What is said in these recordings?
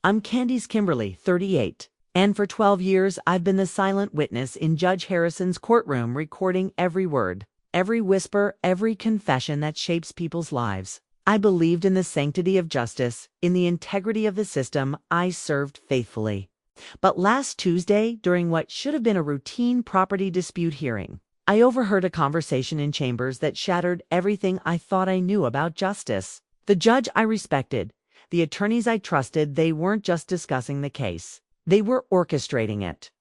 I'm Candis Kimberley, 38, and for 12 years I've been the silent witness in Judge Harrison's courtroom, recording every word, every whisper, every confession that shapes people's lives. I believed in the sanctity of justice, in the integrity of the system. I served faithfully. But last Tuesday, during what should have been a routine property dispute hearing, I overheard a conversation in chambers that shattered everything I thought I knew about justice. The judge I respected, the attorneys I trusted, they weren't just discussing the case. They were orchestrating it.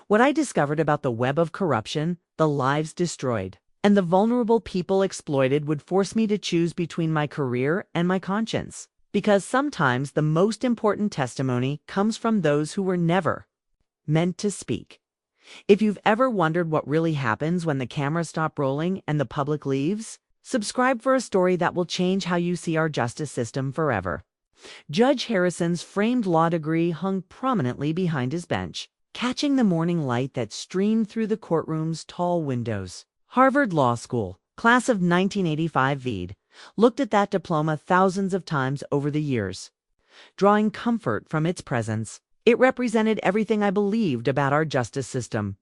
What I discovered about the web of corruption, the lives destroyed, and the vulnerable people exploited would force me to choose between my career and my conscience. Because sometimes the most important testimony comes from those who were never meant to speak. If you've ever wondered what really happens when the cameras stop rolling and the public leaves, subscribe for a story that will change how you see our justice system forever. Judge Harrison's framed law degree hung prominently behind his bench, catching the morning light that streamed through the courtroom's tall windows. Harvard Law School, class of 1985 VED, looked at that diploma thousands of times over the years, drawing comfort from its presence. It represented everything I believed about our justice system: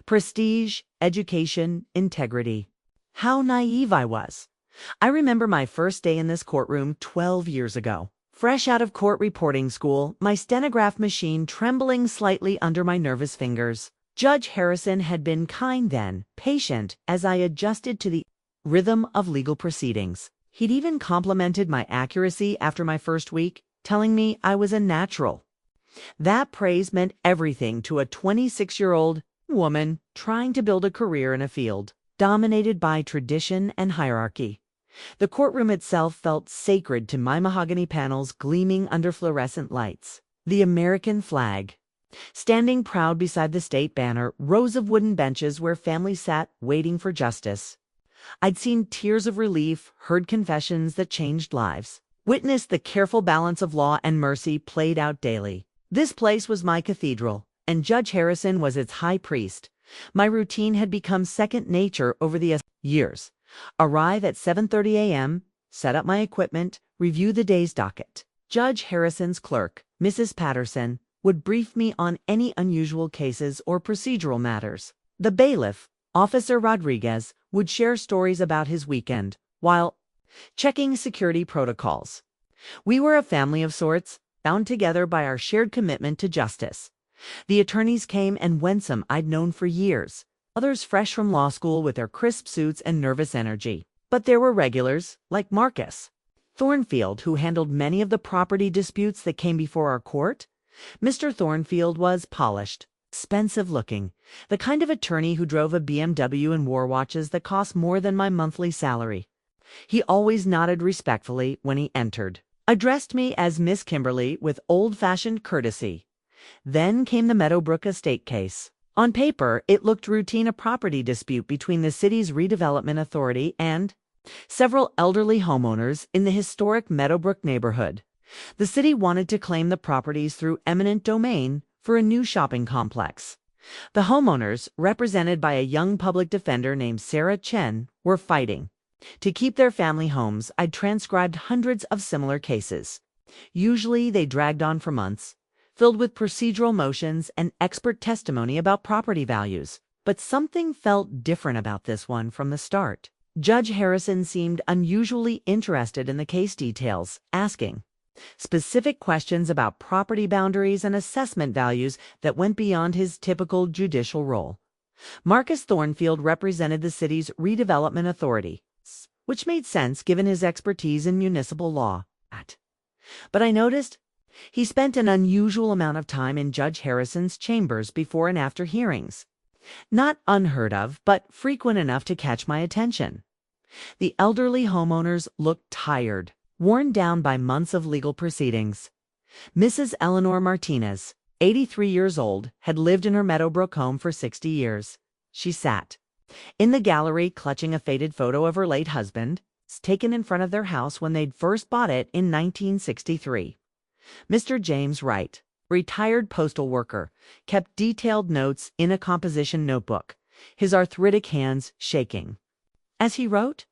prestige, education, integrity. How naive I was. I remember my first day in this courtroom 12 years ago. Fresh out of court reporting school, my stenograph machine trembling slightly under my nervous fingers. Judge Harrison had been kind then, patient, as I adjusted to the rhythm of legal proceedings. He'd even complimented my accuracy after my first week, telling me I was a natural. That praise meant everything to a 26-year-old woman trying to build a career in a field dominated by tradition and hierarchy. The courtroom itself felt sacred to my mahogany panels gleaming under fluorescent lights. The American flag, standing proud beside the state banner, rows of wooden benches where families sat waiting for justice. I'd seen tears of relief, heard confessions that changed lives, witnessed the careful balance of law and mercy played out daily. This place was my cathedral, and Judge Harrison was its high priest. My routine had become second nature over the years. Arrive at 7:30 a.m., set up my equipment, review the day's docket. Judge Harrison's clerk, Mrs. Patterson, would brief me on any unusual cases or procedural matters. The bailiff, Officer Rodriguez, would share stories about his weekend while checking security protocols. We were a family of sorts, bound together by our shared commitment to justice. The attorneys came and went, some I'd known for years, others fresh from law school with their crisp suits and nervous energy. But there were regulars, like Marcus Thornfield, who handled many of the property disputes that came before our court. Mr. Thornfield was polished, expensive-looking, the kind of attorney who drove a BMW and wore watches that cost more than my monthly salary. He always nodded respectfully when he entered, addressed me as Miss Kimberley with old-fashioned courtesy. Then came the Meadowbrook estate case. On paper, it looked routine, a property dispute between the city's redevelopment authority and several elderly homeowners in the historic Meadowbrook neighborhood. The city wanted to claim the properties through eminent domain for a new shopping complex. The homeowners, represented by a young public defender named Sarah Chen, were fighting to keep their family homes. I'd transcribed hundreds of similar cases. Usually they dragged on for months, filled with procedural motions and expert testimony about property values. But something felt different about this one from the start. Judge Harrison seemed unusually interested in the case details, asking specific questions about property boundaries and assessment values that went beyond his typical judicial role. Marcus Thornfield represented the city's redevelopment authority, which made sense given his expertise in municipal law. But I noticed he spent an unusual amount of time in Judge Harrison's chambers before and after hearings. Not unheard of, but frequent enough to catch my attention. The elderly homeowners looked tired, worn down by months of legal proceedings. Mrs. Eleanor Martinez, 83 years old, had lived in her Meadowbrook home for 60 years. She sat in the gallery clutching a faded photo of her late husband, taken in front of their house when they'd first bought it in 1963. Mr. James Wright, retired postal worker, kept detailed notes in a composition notebook, his arthritic hands shaking. As he wrote,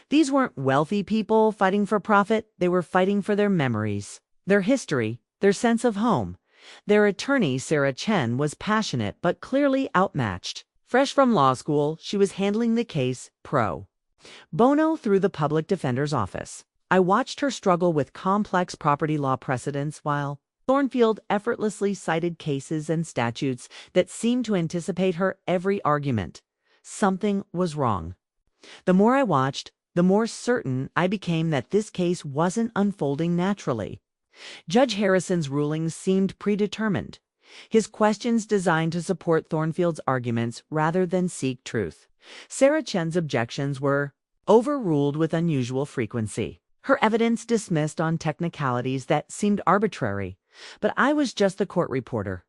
these weren't wealthy people fighting for profit, they were fighting for their memories, their history, their sense of home. Their attorney, Sarah Chen, was passionate but clearly outmatched. Fresh from law school, she was handling the case pro bono through the public defender's office. I watched her struggle with complex property law precedents while Thornfield effortlessly cited cases and statutes that seemed to anticipate her every argument. Something was wrong. The more I watched, the more certain I became that this case wasn't unfolding naturally. Judge Harrison's rulings seemed predetermined, his questions designed to support Thornfield's arguments rather than seek truth. Sarah Chen's objections were overruled with unusual frequency, her evidence dismissed on technicalities that seemed arbitrary. But I was just the court reporter.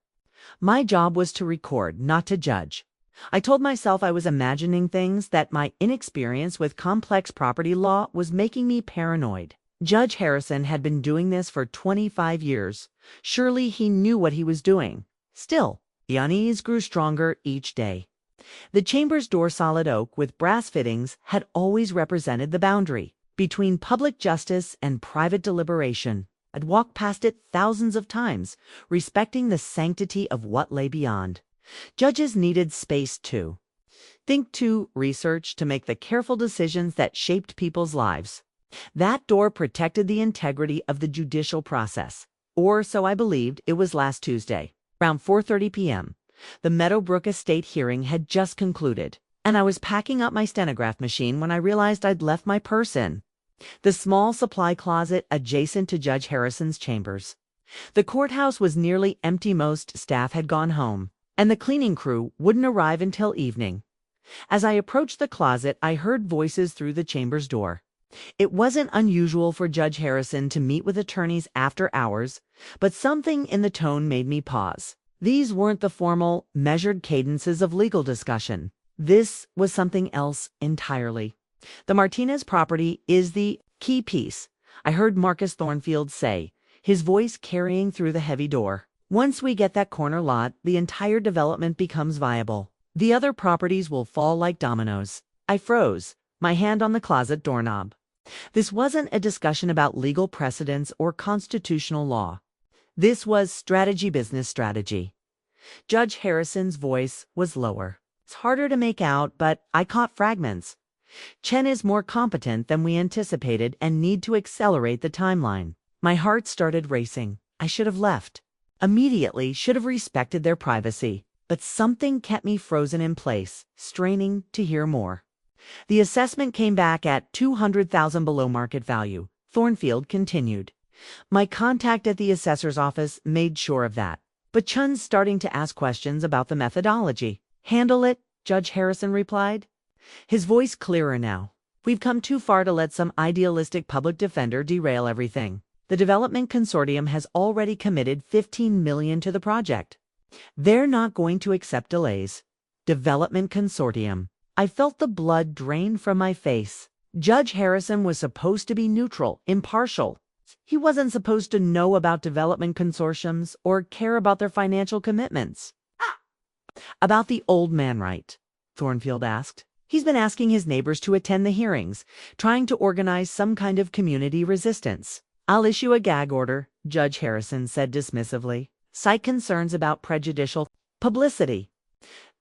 My job was to record, not to judge. I told myself I was imagining things, that my inexperience with complex property law was making me paranoid. Judge Harrison had been doing this for 25 years. Surely he knew what he was doing. Still, the unease grew stronger each day. The chamber's door, solid oak with brass fittings, had always represented the boundary between public justice and private deliberation. I'd walked past it thousands of times, respecting the sanctity of what lay beyond. Judges needed space to think, to research, to make the careful decisions that shaped people's lives. That door protected the integrity of the judicial process. Or so I believed. It was last Tuesday, around 4:30 p.m. The Meadowbrook Estate hearing had just concluded, and I was packing up my stenograph machine when I realized I'd left my purse in the small supply closet adjacent to Judge Harrison's chambers. The courthouse was nearly empty. Most staff had gone home, and the cleaning crew wouldn't arrive until evening. As I approached the closet, I heard voices through the chamber's door. It wasn't unusual for Judge Harrison to meet with attorneys after hours, but something in the tone made me pause. These weren't the formal, measured cadences of legal discussion. This was something else entirely. The Martinez property is the key piece, I heard Marcus Thornfield say, his voice carrying through the heavy door. Once we get that corner lot, the entire development becomes viable. The other properties will fall like dominoes. I froze, my hand on the closet doorknob. This wasn't a discussion about legal precedents or constitutional law. This was strategy, business strategy. Judge Harrison's voice was lower. It's harder to make out, but I caught fragments. Chen is more competent than we anticipated and need to accelerate the timeline. My heart started racing. I should have left. Immediately, should have respected their privacy. But something kept me frozen in place, straining to hear more. The assessment came back at $200,000 below market value, Thornfield continued. My contact at the assessor's office made sure of that. But Chun's starting to ask questions about the methodology. Handle it, Judge Harrison replied, his voice clearer now. We've come too far to let some idealistic public defender derail everything. The development consortium has already committed $15 million to the project. They're not going to accept delays. Development consortium. I felt the blood drain from my face. Judge Harrison was supposed to be neutral, impartial. He wasn't supposed to know about development consortiums or care about their financial commitments. About the old man, right? Thornfield asked. He's been asking his neighbors to attend the hearings, trying to organize some kind of community resistance. I'll issue a gag order, Judge Harrison said dismissively. Cite concerns about prejudicial publicity.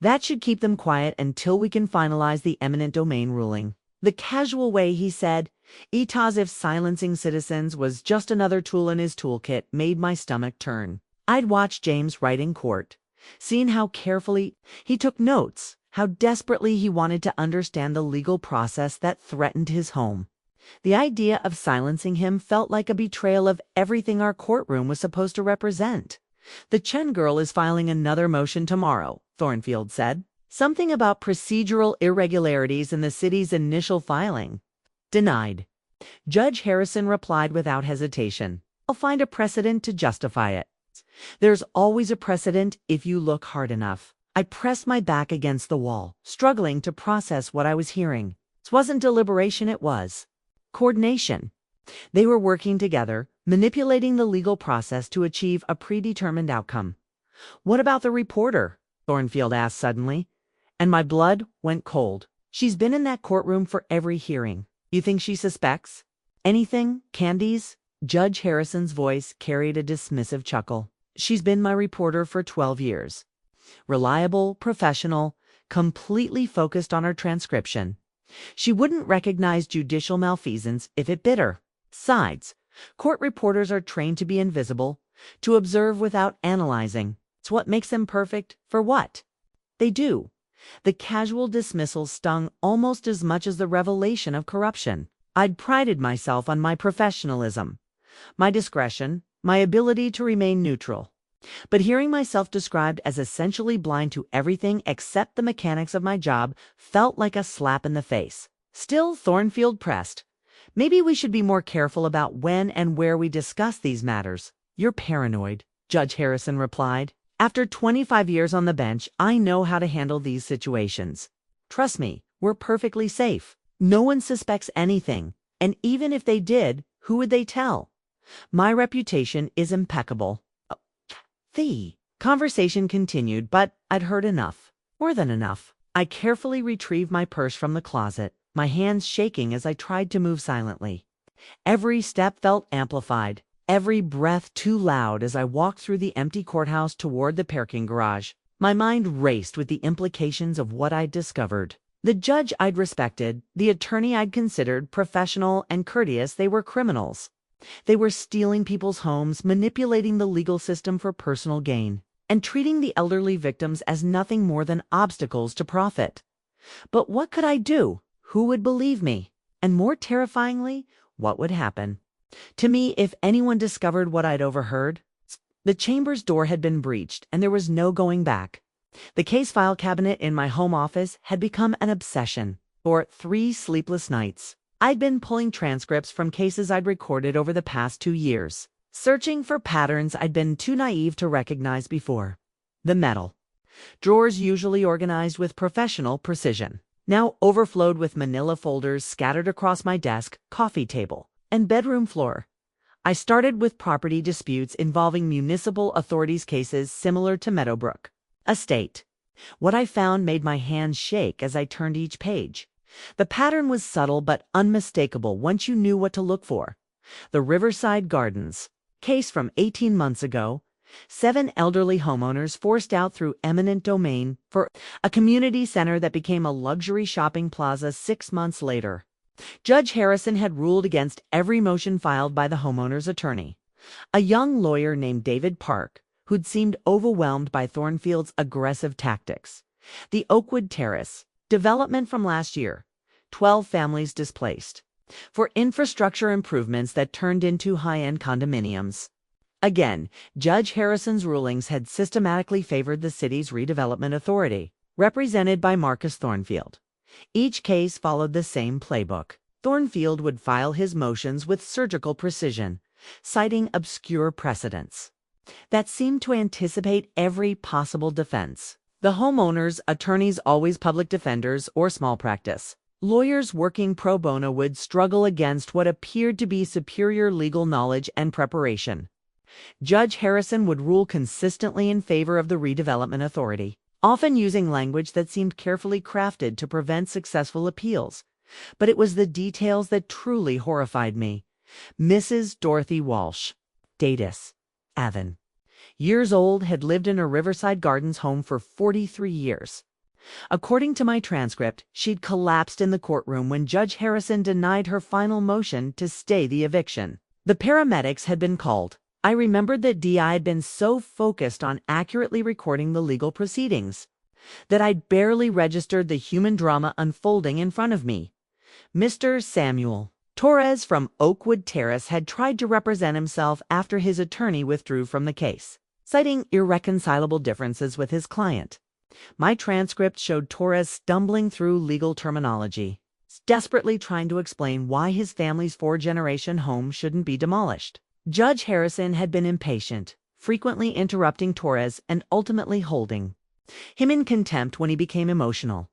That should keep them quiet until we can finalize the eminent domain ruling. The casual way he said, it as if silencing citizens was just another tool in his toolkit, made my stomach turn. I'd watched James write in court, seen how carefully he took notes, how desperately he wanted to understand the legal process that threatened his home. The idea of silencing him felt like a betrayal of everything our courtroom was supposed to represent. The Chen girl is filing another motion tomorrow, Thornfield said. Something about procedural irregularities in the city's initial filing. Denied. Judge Harrison replied without hesitation. I'll find a precedent to justify it. There's always a precedent if you look hard enough. I pressed my back against the wall, struggling to process what I was hearing. It wasn't deliberation, it was coordination. They were working together, manipulating the legal process to achieve a predetermined outcome. What about the reporter? Thornfield asked suddenly, and my blood went cold. She's been in that courtroom for every hearing. You think she suspects anything, Candis? Judge Harrison's voice carried a dismissive chuckle. She's been my reporter for 12 years. Reliable, professional, completely focused on her transcription. She wouldn't recognize judicial malfeasance if it bit her. Besides, court reporters are trained to be invisible, to observe without analyzing. It's what makes them perfect for what they do. The casual dismissal stung almost as much as the revelation of corruption. I'd prided myself on my professionalism, my discretion, my ability to remain neutral. But hearing myself described as essentially blind to everything except the mechanics of my job felt like a slap in the face. Still, Thornfield pressed. Maybe we should be more careful about when and where we discuss these matters. You're paranoid, Judge Harrison replied. After 25 years on the bench, I know how to handle these situations. Trust me, we're perfectly safe. No one suspects anything. And even if they did, who would they tell? My reputation is impeccable. The conversation continued, but I'd heard enough. More than enough. I carefully retrieved my purse from the closet, my hands shaking as I tried to move silently. Every step felt amplified, every breath too loud as I walked through the empty courthouse toward the parking garage. My mind raced with the implications of what I'd discovered. The judge I'd respected, the attorney I'd considered professional and courteous, they were criminals. They were stealing people's homes, manipulating the legal system for personal gain, and treating the elderly victims as nothing more than obstacles to profit. But what could I do? Who would believe me? And more terrifyingly, what would happen to me if anyone discovered what I'd overheard? The chamber's door had been breached, and there was no going back. The case file cabinet in my home office had become an obsession. For 3 sleepless nights, I'd been pulling transcripts from cases I'd recorded over the past 2 years, searching for patterns I'd been too naive to recognize before. The metal drawers, usually organized with professional precision, now overflowed with manila folders scattered across my desk, coffee table, and bedroom floor. I started with property disputes involving municipal authorities, cases similar to Meadowbrook Estate. What I found made my hands shake as I turned each page. The pattern was subtle but unmistakable once you knew what to look for. The Riverside Gardens case from 18 months ago. 7 elderly homeowners forced out through eminent domain for a community center that became a luxury shopping plaza 6 months later. Judge Harrison had ruled against every motion filed by the homeowner's attorney, a young lawyer named David Park, who'd seemed overwhelmed by Thornfield's aggressive tactics. The Oakwood Terrace development from last year, 12 families displaced, for infrastructure improvements that turned into high-end condominiums. Again, Judge Harrison's rulings had systematically favored the city's redevelopment authority, represented by Marcus Thornfield. Each case followed the same playbook. Thornfield would file his motions with surgical precision, citing obscure precedents that seemed to anticipate every possible defense. The homeowners' attorneys, always public defenders or small practice lawyers working pro bono, would struggle against what appeared to be superior legal knowledge and preparation. Judge Harrison would rule consistently in favor of the redevelopment authority, often using language that seemed carefully crafted to prevent successful appeals. But it was the details that truly horrified me. Mrs. Dorothy Walsh, Datus, Avon, years old, had lived in her Riverside Gardens home for 43 years. According to my transcript, she'd collapsed in the courtroom when Judge Harrison denied her final motion to stay the eviction. The paramedics had been called. I remembered that DI had been so focused on accurately recording the legal proceedings that I'd barely registered the human drama unfolding in front of me. Mr. Samuel Torres from Oakwood Terrace had tried to represent himself after his attorney withdrew from the case, citing irreconcilable differences with his client. My transcript showed Torres stumbling through legal terminology, desperately trying to explain why his family's 4-generation home shouldn't be demolished. Judge Harrison had been impatient, frequently interrupting Torres and ultimately holding him in contempt when he became emotional.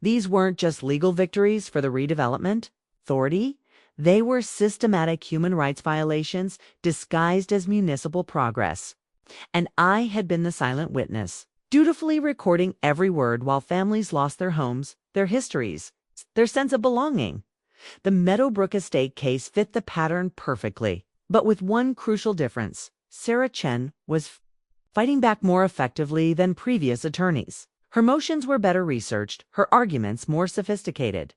These weren't just legal victories for the redevelopment authority. They were systematic human rights violations disguised as municipal progress. And I had been the silent witness, dutifully recording every word while families lost their homes, their histories, their sense of belonging. The Meadowbrook Estate case fit the pattern perfectly. But with one crucial difference: Sarah Chen was fighting back more effectively than previous attorneys. Her motions were better researched, her arguments more sophisticated.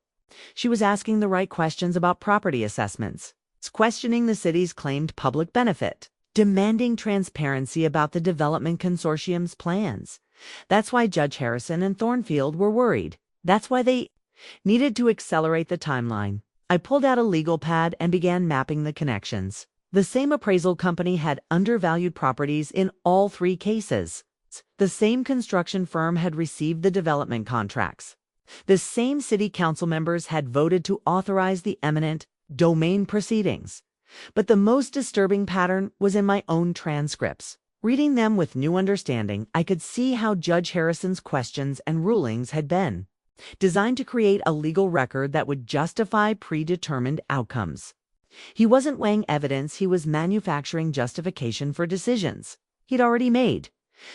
She was asking the right questions about property assessments, questioning the city's claimed public benefit, demanding transparency about the development consortium's plans. That's why Judge Harrison and Thornfield were worried. That's why they needed to accelerate the timeline. I pulled out a legal pad and began mapping the connections. The same appraisal company had undervalued properties in all three cases. The same construction firm had received the development contracts. The same city council members had voted to authorize the eminent domain proceedings. But the most disturbing pattern was in my own transcripts. Reading them with new understanding, I could see how Judge Harrison's questions and rulings had been designed to create a legal record that would justify predetermined outcomes. He wasn't weighing evidence, he was manufacturing justification for decisions he'd already made.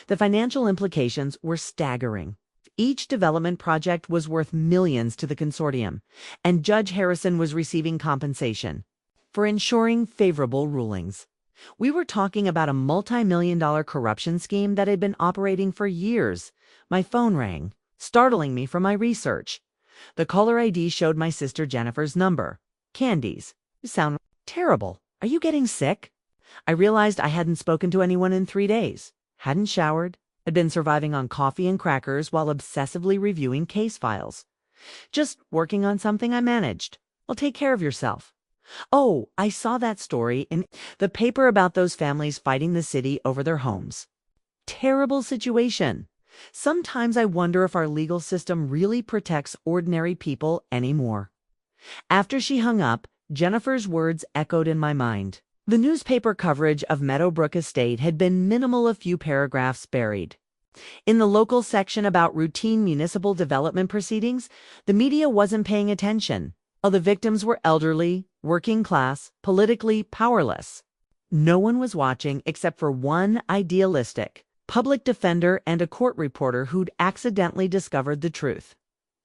The financial implications were staggering. Each development project was worth millions to the consortium, and Judge Harrison was receiving compensation for ensuring favorable rulings. We were talking about a multi-million-dollar corruption scheme that had been operating for years. My phone rang, startling me from my research. The caller ID showed my sister Jennifer's number. Candis, you sound terrible. Are you getting sick? I realized I hadn't spoken to anyone in 3 days, hadn't showered, had been surviving on coffee and crackers while obsessively reviewing case files. Just working on something I managed. Well, take care of yourself. Oh, I saw that story in the paper about those families fighting the city over their homes. Terrible situation. Sometimes I wonder if our legal system really protects ordinary people anymore. After she hung up, Jennifer's words echoed in my mind. The newspaper coverage of Meadowbrook Estate had been minimal, a few paragraphs buried. In the local section about routine municipal development proceedings, the media wasn't paying attention. All the victims were elderly, working class, politically powerless. No one was watching except for one idealistic public defender and a court reporter who'd accidentally discovered the truth.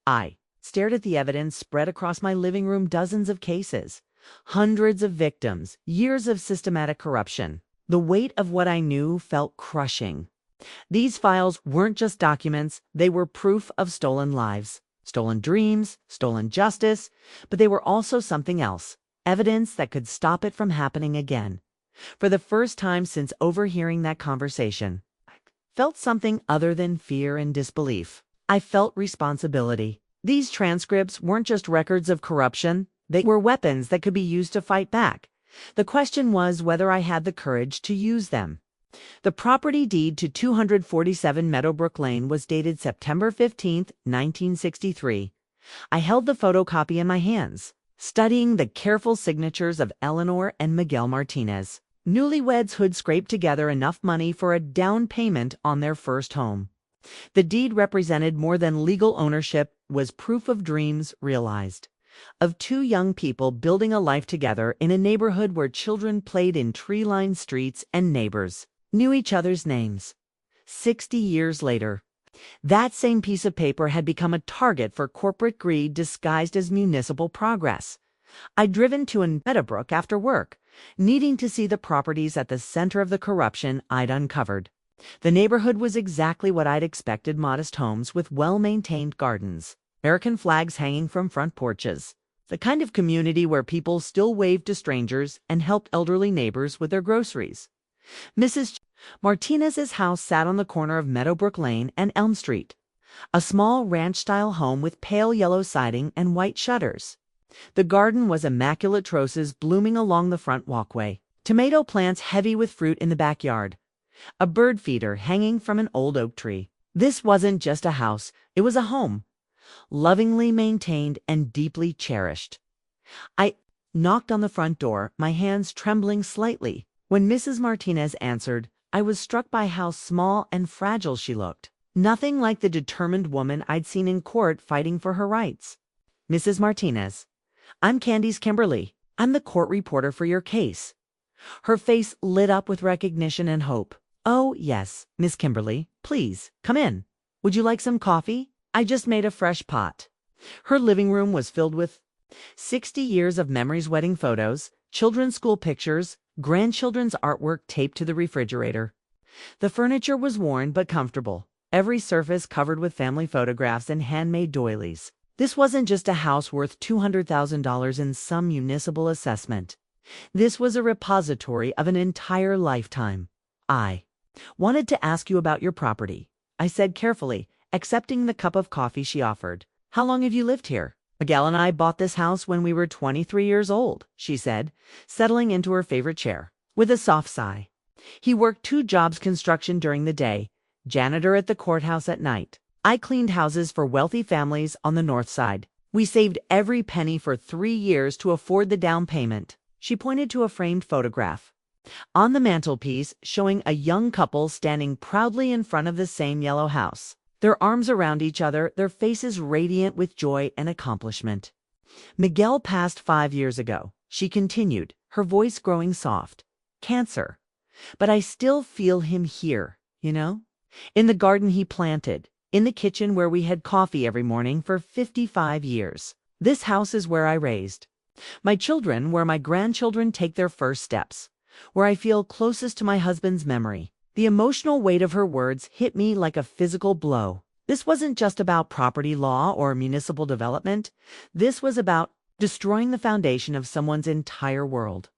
I stared at the evidence spread across my living room, dozens of cases, hundreds of victims, years of systematic corruption. The weight of what I knew felt crushing. These files weren't just documents, they were proof of stolen lives, stolen dreams, stolen justice, but they were also something else, evidence that could stop it from happening again. For the first time since overhearing that conversation, I felt something other than fear and disbelief. I felt responsibility. These transcripts weren't just records of corruption, they were weapons that could be used to fight back. The question was whether I had the courage to use them. The property deed to 247 Meadowbrook Lane was dated September 15, 1963. I held the photocopy in my hands, studying the careful signatures of Eleanor and Miguel Martinez, newlyweds who'd scraped together enough money for a down payment on their first home. The deed represented more than legal ownership, was proof of dreams realized, of two young people building a life together in a neighborhood where children played in tree-lined streets and neighbors knew each other's names. 60 years later, that same piece of paper had become a target for corporate greed disguised as municipal progress. I'd driven to Meadowbrook after work, needing to see the properties at the center of the corruption I'd uncovered. The neighborhood was exactly what I'd expected: modest homes with well-maintained gardens, American flags hanging from front porches, the kind of community where people still waved to strangers and helped elderly neighbors with their groceries. Mrs. Martinez's house sat on the corner of Meadowbrook Lane and Elm Street, a small ranch-style home with pale yellow siding and white shutters. The garden was immaculate, roses blooming along the front walkway, tomato plants heavy with fruit in the backyard, a bird feeder hanging from an old oak tree. This wasn't just a house, it was a home, lovingly maintained and deeply cherished. I knocked on the front door, my hands trembling slightly. When Mrs. Martinez answered, I was struck by how small and fragile she looked. Nothing like the determined woman I'd seen in court fighting for her rights. Mrs. Martinez, I'm Candis Kimberley. I'm the court reporter for your case. Her face lit up with recognition and hope. Oh, yes, Miss Kimberley, please, come in. Would you like some coffee? I just made a fresh pot. Her living room was filled with 60 years of memories, wedding photos, children's school pictures, grandchildren's artwork taped to the refrigerator. The furniture was worn but comfortable, every surface covered with family photographs and handmade doilies. This wasn't just a house worth $200,000 in some municipal assessment. This was a repository of an entire lifetime. I wanted to ask you about your property, I said carefully, accepting the cup of coffee she offered. How long have you lived here? Miguel and I bought this house when we were 23 years old, she said, settling into her favorite chair. With a soft sigh. He worked 2 jobs: construction during the day, janitor at the courthouse at night. I cleaned houses for wealthy families on the north side. We saved every penny for 3 years to afford the down payment. She pointed to a framed photograph on the mantelpiece showing a young couple standing proudly in front of the same yellow house, their arms around each other, their faces radiant with joy and accomplishment. Miguel passed 5 years ago, she continued, her voice growing soft. Cancer. But I still feel him here, you know? In the garden he planted, in the kitchen where we had coffee every morning for 55 years. This house is where I raised my children, where my grandchildren take their first steps, where I feel closest to my husband's memory. The emotional weight of her words hit me like a physical blow. This wasn't just about property law or municipal development. This was about destroying the foundation of someone's entire world.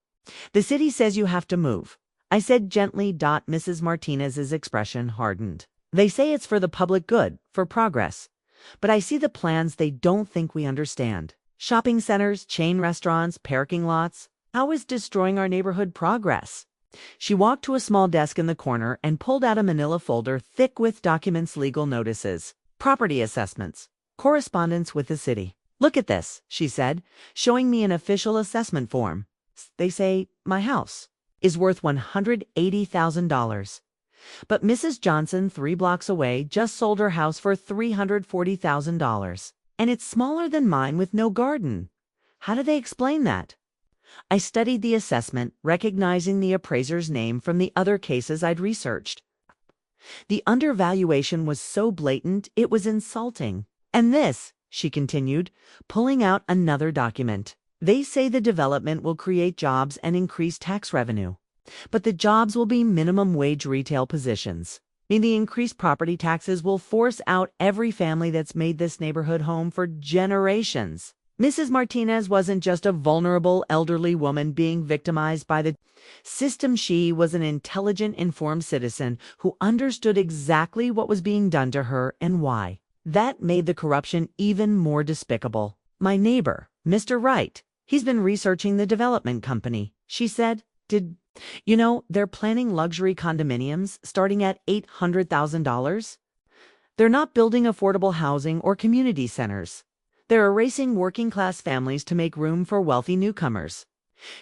The city says you have to move, I said gently. Mrs. Martinez's expression hardened. They say it's for the public good, for progress. But I see the plans they don't think we understand. Shopping centers, chain restaurants, parking lots. How is destroying our neighborhood progress? She walked to a small desk in the corner and pulled out a manila folder thick with documents, legal notices, property assessments, correspondence with the city. Look at this, she said, showing me an official assessment form. They say my house is worth $180,000. But Mrs. Johnson, 3 blocks away, just sold her house for $340,000. And it's smaller than mine with no garden. How do they explain that? I studied the assessment, recognizing the appraiser's name from the other cases I'd researched. The undervaluation was so blatant, it was insulting. And this, she continued, pulling out another document. They say the development will create jobs and increase tax revenue. But the jobs will be minimum wage retail positions. The increased property taxes will force out every family that's made this neighborhood home for generations. Mrs. Martinez wasn't just a vulnerable elderly woman being victimized by the system. She was an intelligent, informed citizen who understood exactly what was being done to her and why. That made the corruption even more despicable. My neighbor, Mr. Wright, he's been researching the development company, she said. Did you know they're planning luxury condominiums starting at $800,000? They're not building affordable housing or community centers. They're erasing working-class families to make room for wealthy newcomers.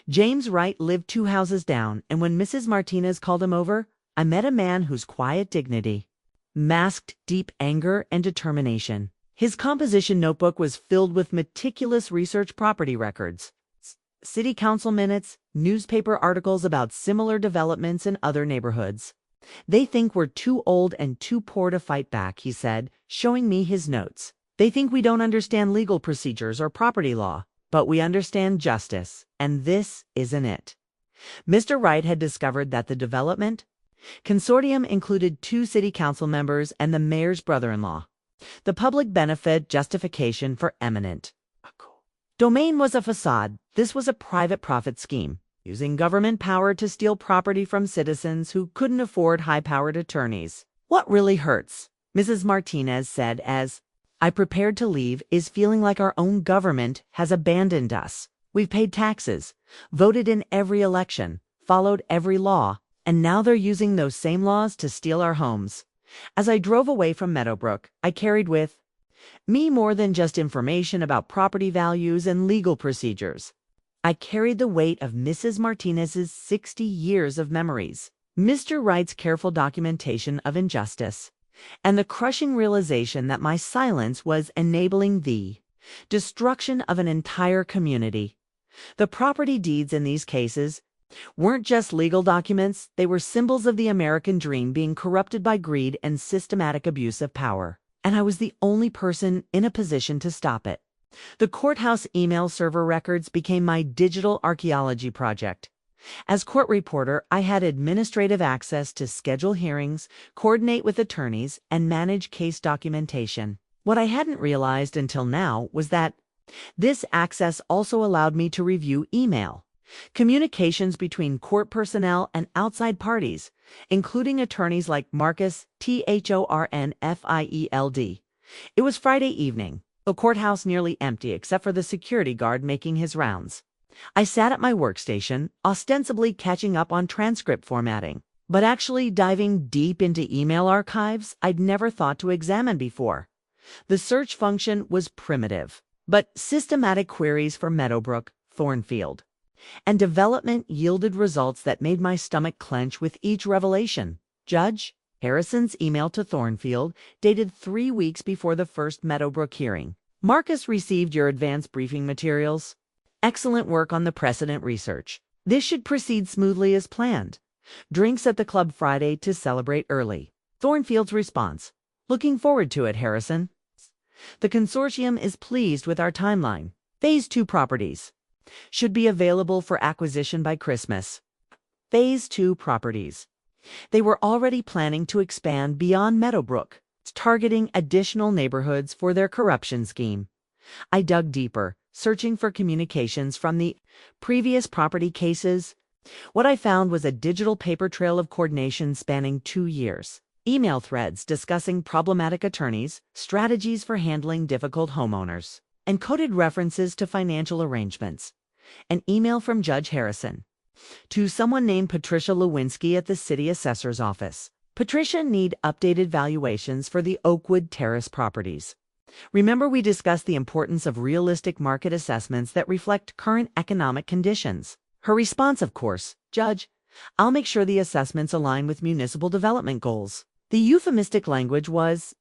James Wright lived 2 houses down, and when Mrs. Martinez called him over, I met a man whose quiet dignity masked deep anger and determination. His composition notebook was filled with meticulous research, property records, city council minutes, newspaper articles about similar developments in other neighborhoods. They think we're too old and too poor to fight back, he said, showing me his notes. They think we don't understand legal procedures or property law, but we understand justice, and this isn't it. Mr. Wright had discovered that the development consortium included 2 city council members and the mayor's brother-in-law. The public benefit justification for eminent domain was a facade. This was a private profit scheme, using government power to steal property from citizens who couldn't afford high-powered attorneys. What really hurts, Mrs. Martinez said as I prepared to leave, is feeling like our own government has abandoned us. We've paid taxes, voted in every election, followed every law, and now they're using those same laws to steal our homes. As I drove away from Meadowbrook, I carried with me more than just information about property values and legal procedures. I carried the weight of Mrs. Martinez's 60 years of memories, Mr. Wright's careful documentation of injustice, and the crushing realization that my silence was enabling the destruction of an entire community. The property deeds in these cases weren't just legal documents, they were symbols of the American dream being corrupted by greed and systematic abuse of power. And I was the only person in a position to stop it. The courthouse email server records became my digital archaeology project. As court reporter, I had administrative access to schedule hearings, coordinate with attorneys, and manage case documentation. What I hadn't realized until now was that this access also allowed me to review email, communications between court personnel and outside parties, including attorneys like Marcus Thornfield. It was Friday evening, the courthouse nearly empty except for the security guard making his rounds. I sat at my workstation, ostensibly catching up on transcript formatting, but actually diving deep into email archives I'd never thought to examine before. The search function was primitive, but systematic queries for Meadowbrook, Thornfield, and development yielded results that made my stomach clench with each revelation. Judge Harrison's email to Thornfield, dated 3 weeks before the first Meadowbrook hearing. Marcus received your advance briefing materials. Excellent work on the precedent research. This should proceed smoothly as planned. Drinks at the club Friday to celebrate early. Thornfield's response. Looking forward to it, Harrison. The consortium is pleased with our timeline. Phase 2 properties should be available for acquisition by Christmas. Phase 2 properties. They were already planning to expand beyond Meadowbrook, targeting additional neighborhoods for their corruption scheme. I dug deeper, searching for communications from the previous property cases. What I found was a digital paper trail of coordination spanning 2 years. Email threads discussing problematic attorneys, strategies for handling difficult homeowners, and coded references to financial arrangements. An email from Judge Harrison to someone named Patricia Lewinsky at the city assessor's office. Patricia need updated valuations for the Oakwood Terrace properties. Remember, we discussed the importance of realistic market assessments that reflect current economic conditions. Her response, of course, Judge, I'll make sure the assessments align with municipal development goals. The euphemistic language was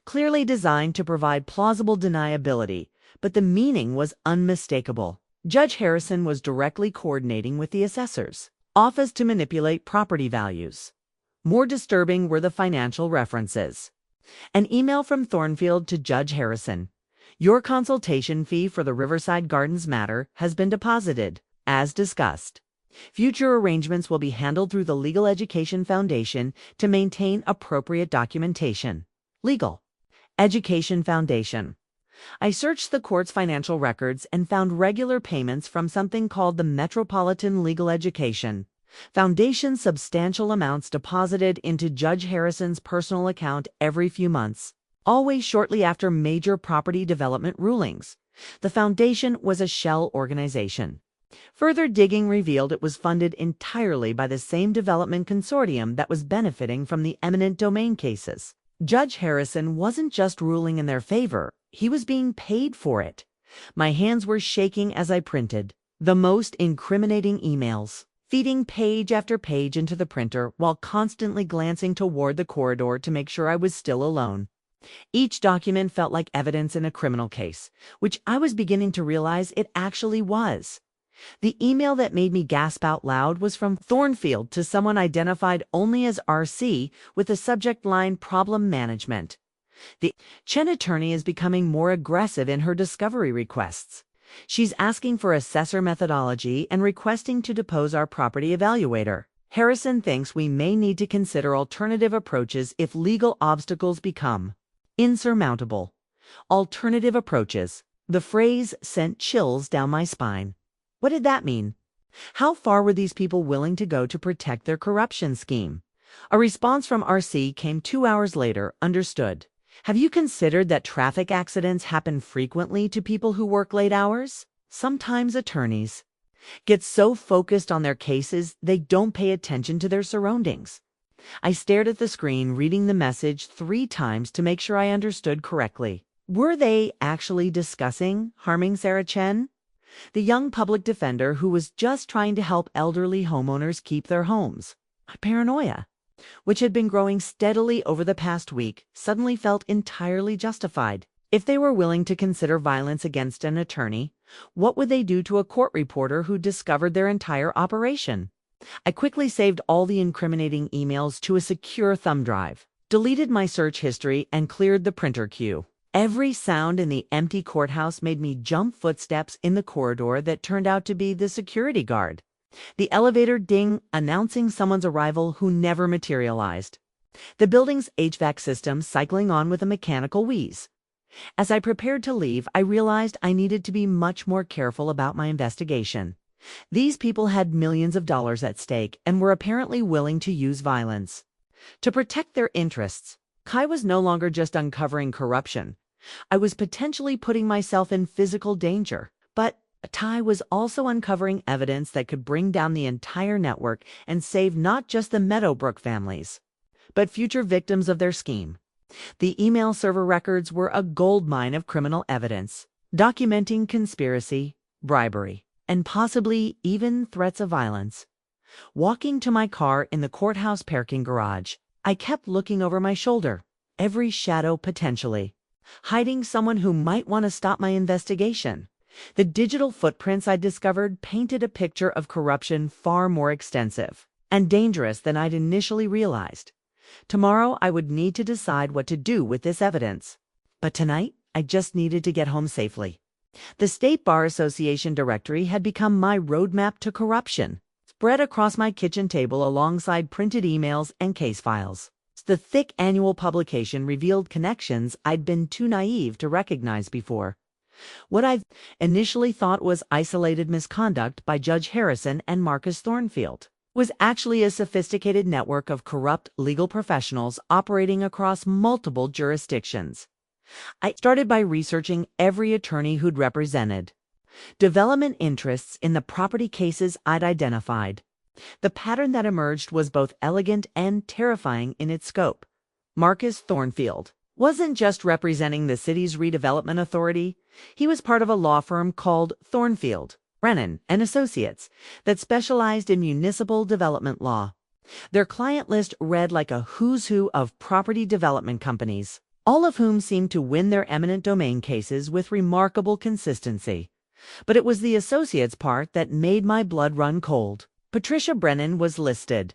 clearly designed to provide plausible deniability, but the meaning was unmistakable. Judge Harrison was directly coordinating with the assessor's office to manipulate property values. More disturbing were the financial references. An email from Thornfield to Judge Harrison. Your consultation fee for the Riverside Gardens matter has been deposited, as discussed. Future arrangements will be handled through the Legal Education Foundation to maintain appropriate documentation. Legal Education Foundation. I searched the court's financial records and found regular payments from something called the Metropolitan Legal Education Foundation, substantial amounts deposited into Judge Harrison's personal account every few months, always shortly after major property development rulings. The foundation was a shell organization. Further digging revealed it was funded entirely by the same development consortium that was benefiting from the eminent domain cases. Judge Harrison wasn't just ruling in their favor, he was being paid for it. My hands were shaking as I printed the most incriminating emails, feeding page after page into the printer while constantly glancing toward the corridor to make sure I was still alone. Each document felt like evidence in a criminal case, which I was beginning to realize it actually was. The email that made me gasp out loud was from Thornfield to someone identified only as RC with the subject line Problem Management. The Chen attorney is becoming more aggressive in her discovery requests. She's asking for assessor methodology and requesting to depose our property evaluator. Harrison thinks we may need to consider alternative approaches if legal obstacles become insurmountable. Alternative approaches. The phrase sent chills down my spine. What did that mean? How far were these people willing to go to protect their corruption scheme? A response from RC came 2 hours later. Understood. Have you considered that traffic accidents happen frequently to people who work late hours? Sometimes attorneys get so focused on their cases they don't pay attention to their surroundings. I stared at the screen, reading the message 3 times to make sure I understood correctly. Were they actually discussing harming Sarah Chen, the young public defender who was just trying to help elderly homeowners keep their homes? My paranoia, which had been growing steadily over the past week, suddenly felt entirely justified. If they were willing to consider violence against an attorney, what would they do to a court reporter who discovered their entire operation? I quickly saved all the incriminating emails to a secure thumb drive, deleted my search history, and cleared the printer queue. Every sound in the empty courthouse made me jump footsteps in the corridor that turned out to be the security guard. The elevator ding announcing someone's arrival who never materialized. The building's HVAC system cycling on with a mechanical wheeze. As I prepared to leave, I realized I needed to be much more careful about my investigation. These people had millions of dollars at stake and were apparently willing to use violence. To protect their interests, Kai was no longer just uncovering corruption. I was potentially putting myself in physical danger. But Tai was also uncovering evidence that could bring down the entire network and save not just the Meadowbrook families, but future victims of their scheme. The email server records were a goldmine of criminal evidence, documenting conspiracy, bribery, and possibly even threats of violence. Walking to my car in the courthouse parking garage, I kept looking over my shoulder, every shadow potentially hiding someone who might want to stop my investigation. The digital footprints I discovered painted a picture of corruption far more extensive and dangerous than I'd initially realized. Tomorrow I would need to decide what to do with this evidence. But tonight, I just needed to get home safely. The State Bar Association directory had become my roadmap to corruption, spread across my kitchen table alongside printed emails and case files. The thick annual publication revealed connections I'd been too naive to recognize before. What I initially thought was isolated misconduct by Judge Harrison and Marcus Thornfield was actually a sophisticated network of corrupt legal professionals operating across multiple jurisdictions. I started by researching every attorney who'd represented development interests in the property cases I'd identified. The pattern that emerged was both elegant and terrifying in its scope. Marcus Thornfield wasn't just representing the city's redevelopment authority. He was part of a law firm called Thornfield, Brennan and Associates that specialized in municipal development law. Their client list read like a who's who of property development companies, all of whom seemed to win their eminent domain cases with remarkable consistency. But it was the Associates part that made my blood run cold. Patricia Brennan was listed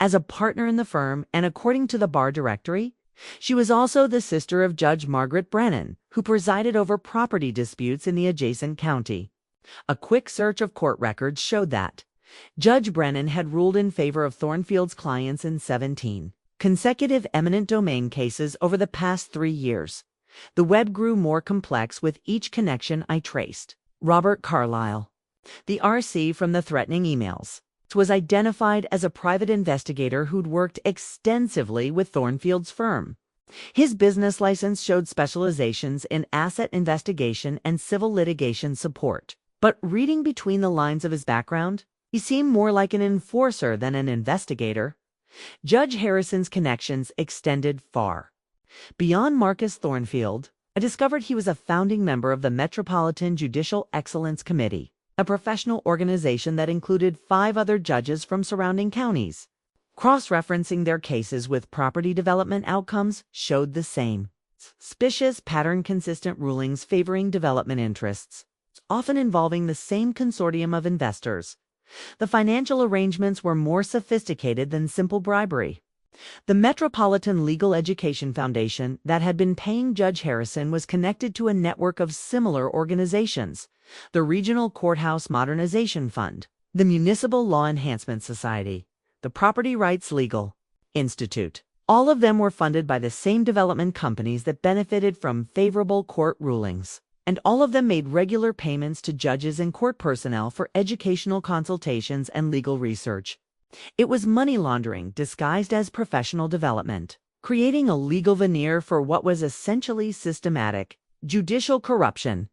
as a partner in the firm, and according to the bar directory, she was also the sister of Judge Margaret Brennan, who presided over property disputes in the adjacent county. A quick search of court records showed that Judge Brennan had ruled in favor of Thornfield's clients in 17 consecutive eminent domain cases over the past 3 years. The web grew more complex with each connection I traced. Robert Carlyle, the RC from the threatening emails, was identified as a private investigator who'd worked extensively with Thornfield's firm. His business license showed specializations in asset investigation and civil litigation support. But reading between the lines of his background, he seemed more like an enforcer than an investigator. Judge Harrison's connections extended far. Beyond Marcus Thornfield, I discovered he was a founding member of the Metropolitan Judicial Excellence Committee, a professional organization that included 5 other judges from surrounding counties. Cross-referencing their cases with property development outcomes showed the same suspicious, pattern-consistent rulings favoring development interests, often involving the same consortium of investors. The financial arrangements were more sophisticated than simple bribery. The Metropolitan Legal Education Foundation that had been paying Judge Harrison was connected to a network of similar organizations: the Regional Courthouse Modernization Fund, the Municipal Law Enhancement Society, the Property Rights Legal Institute. All of them were funded by the same development companies that benefited from favorable court rulings, and all of them made regular payments to judges and court personnel for educational consultations and legal research. It was money laundering disguised as professional development, creating a legal veneer for what was essentially systematic judicial corruption.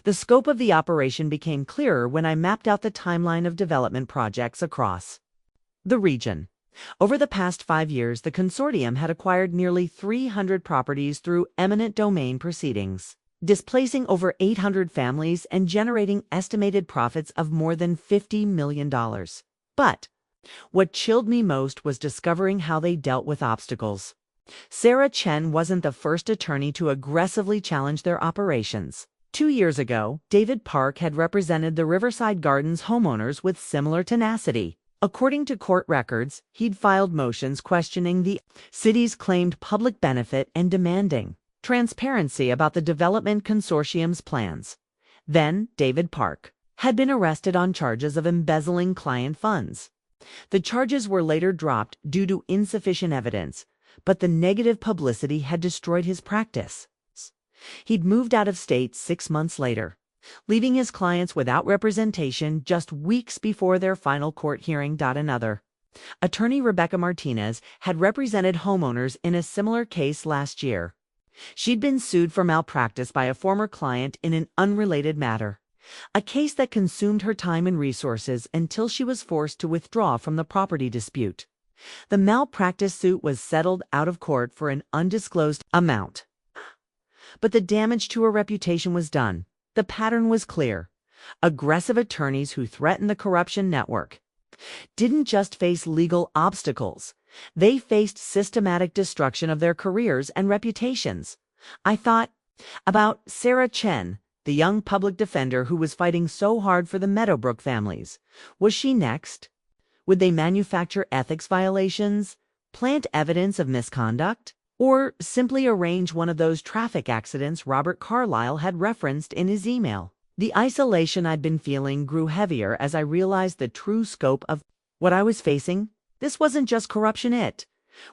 The scope of the operation became clearer when I mapped out the timeline of development projects across the region. Over the past 5 years, the consortium had acquired nearly 300 properties through eminent domain proceedings, displacing over 800 families and generating estimated profits of more than $50 million. But what chilled me most was discovering how they dealt with obstacles. Sarah Chen wasn't the first attorney to aggressively challenge their operations. 2 years ago, David Park had represented the Riverside Gardens homeowners with similar tenacity. According to court records, he'd filed motions questioning the city's claimed public benefit and demanding transparency about the development consortium's plans. Then David Park had been arrested on charges of embezzling client funds. The charges were later dropped due to insufficient evidence, but the negative publicity had destroyed his practice. He'd moved out of state 6 months later, leaving his clients without representation just weeks before their final court hearing. Another attorney, Rebecca Martinez, had represented homeowners in a similar case last year. She'd been sued for malpractice by a former client in an unrelated matter, a case that consumed her time and resources until she was forced to withdraw from the property dispute. The malpractice suit was settled out of court for an undisclosed amount, but the damage to her reputation was done. The pattern was clear. Aggressive attorneys who threatened the corruption network didn't just face legal obstacles, they faced systematic destruction of their careers and reputations. I thought about Sarah Chen, the young public defender who was fighting so hard for the Meadowbrook families. Was she next? Would they manufacture ethics violations, plant evidence of misconduct, or simply arrange one of those traffic accidents Robert Carlyle had referenced in his email? The isolation I'd been feeling grew heavier as I realized the true scope of what I was facing. This wasn't just corruption, it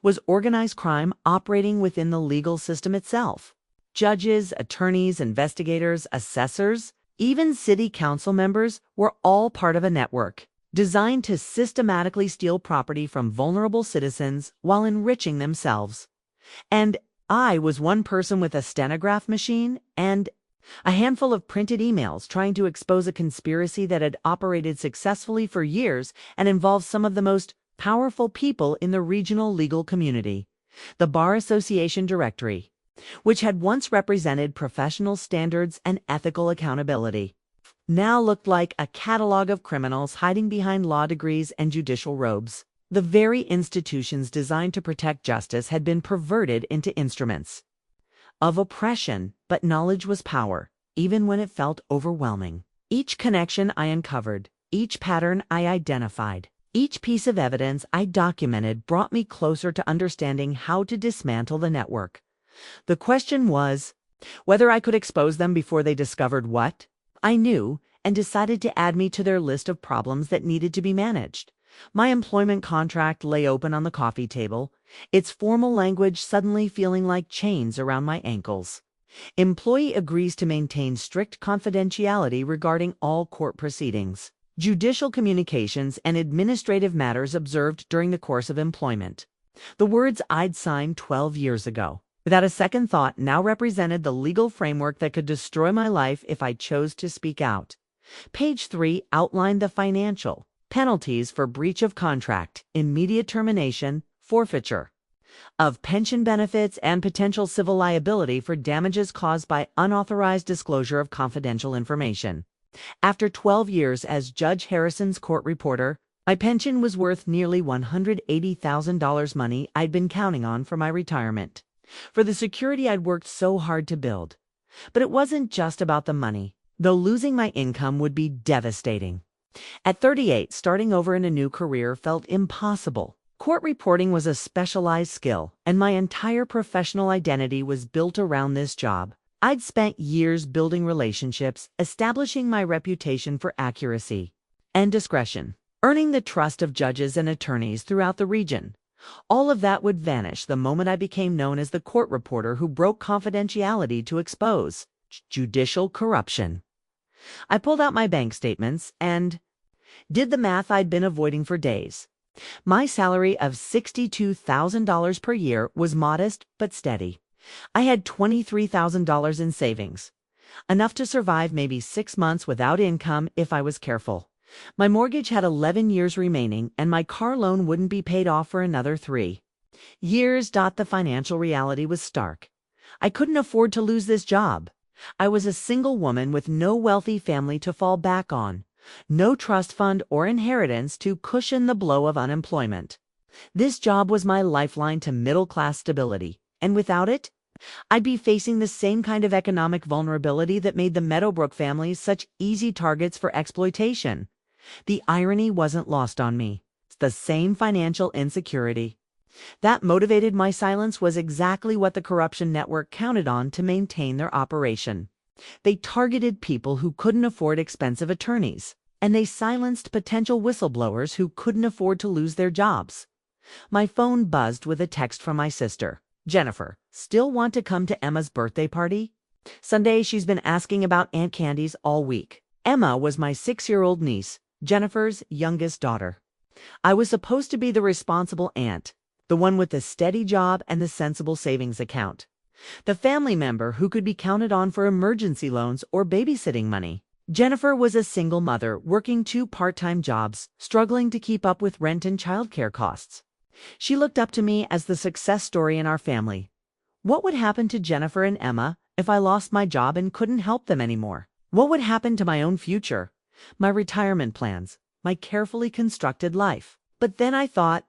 was organized crime operating within the legal system itself. Judges, attorneys, investigators, assessors, even city council members were all part of a network designed to systematically steal property from vulnerable citizens while enriching themselves. And I was one person with a stenograph machine and a handful of printed emails trying to expose a conspiracy that had operated successfully for years and involved some of the most powerful people in the regional legal community. The Bar Association Directory, which had once represented professional standards and ethical accountability, now looked like a catalog of criminals hiding behind law degrees and judicial robes. The very institutions designed to protect justice had been perverted into instruments of oppression, but knowledge was power, even when it felt overwhelming. Each connection I uncovered, each pattern I identified, each piece of evidence I documented brought me closer to understanding how to dismantle the network. The question was whether I could expose them before they discovered what I knew and decided to add me to their list of problems that needed to be managed. My employment contract lay open on the coffee table, its formal language suddenly feeling like chains around my ankles. Employee agrees to maintain strict confidentiality regarding all court proceedings, judicial communications, and administrative matters observed during the course of employment. The words I'd signed 12 years ago, without a second thought, now represented the legal framework that could destroy my life if I chose to speak out. Page 3 outlined the financial penalties for breach of contract, immediate termination, forfeiture of pension benefits, and potential civil liability for damages caused by unauthorized disclosure of confidential information. After 12 years as Judge Harrison's court reporter, my pension was worth nearly $180,000, money I'd been counting on for my retirement, for the security I'd worked so hard to build. But it wasn't just about the money, though losing my income would be devastating. At 38, starting over in a new career felt impossible. Court reporting was a specialized skill, and my entire professional identity was built around this job. I'd spent years building relationships, establishing my reputation for accuracy and discretion, earning the trust of judges and attorneys throughout the region. All of that would vanish the moment I became known as the court reporter who broke confidentiality to expose judicial corruption. I pulled out my bank statements and did the math I'd been avoiding for days. My salary of $62,000 per year was modest but steady. I had $23,000 in savings, enough to survive maybe 6 months without income if I was careful. My mortgage had 11 years remaining, and my car loan wouldn't be paid off for another 3 years. The financial reality was stark. I couldn't afford to lose this job. I was a single woman with no wealthy family to fall back on, no trust fund or inheritance to cushion the blow of unemployment. This job was my lifeline to middle-class stability, and without it, I'd be facing the same kind of economic vulnerability that made the Meadowbrook families such easy targets for exploitation. The irony wasn't lost on me. It's the same financial insecurity that motivated my silence was exactly what the corruption network counted on to maintain their operation. They targeted people who couldn't afford expensive attorneys, and they silenced potential whistleblowers who couldn't afford to lose their jobs. My phone buzzed with a text from my sister. "Jennifer, still want to come to Emma's birthday party?" Sunday, she's been asking about Aunt Candi's all week. Emma was my 6-year-old niece, Jennifer's youngest daughter. I was supposed to be the responsible aunt, the one with the steady job and the sensible savings account, the family member who could be counted on for emergency loans or babysitting money. Jennifer was a single mother working 2 part-time jobs, struggling to keep up with rent and childcare costs. She looked up to me as the success story in our family. What would happen to Jennifer and Emma if I lost my job and couldn't help them anymore? What would happen to my own future, my retirement plans, my carefully constructed life? But then I thought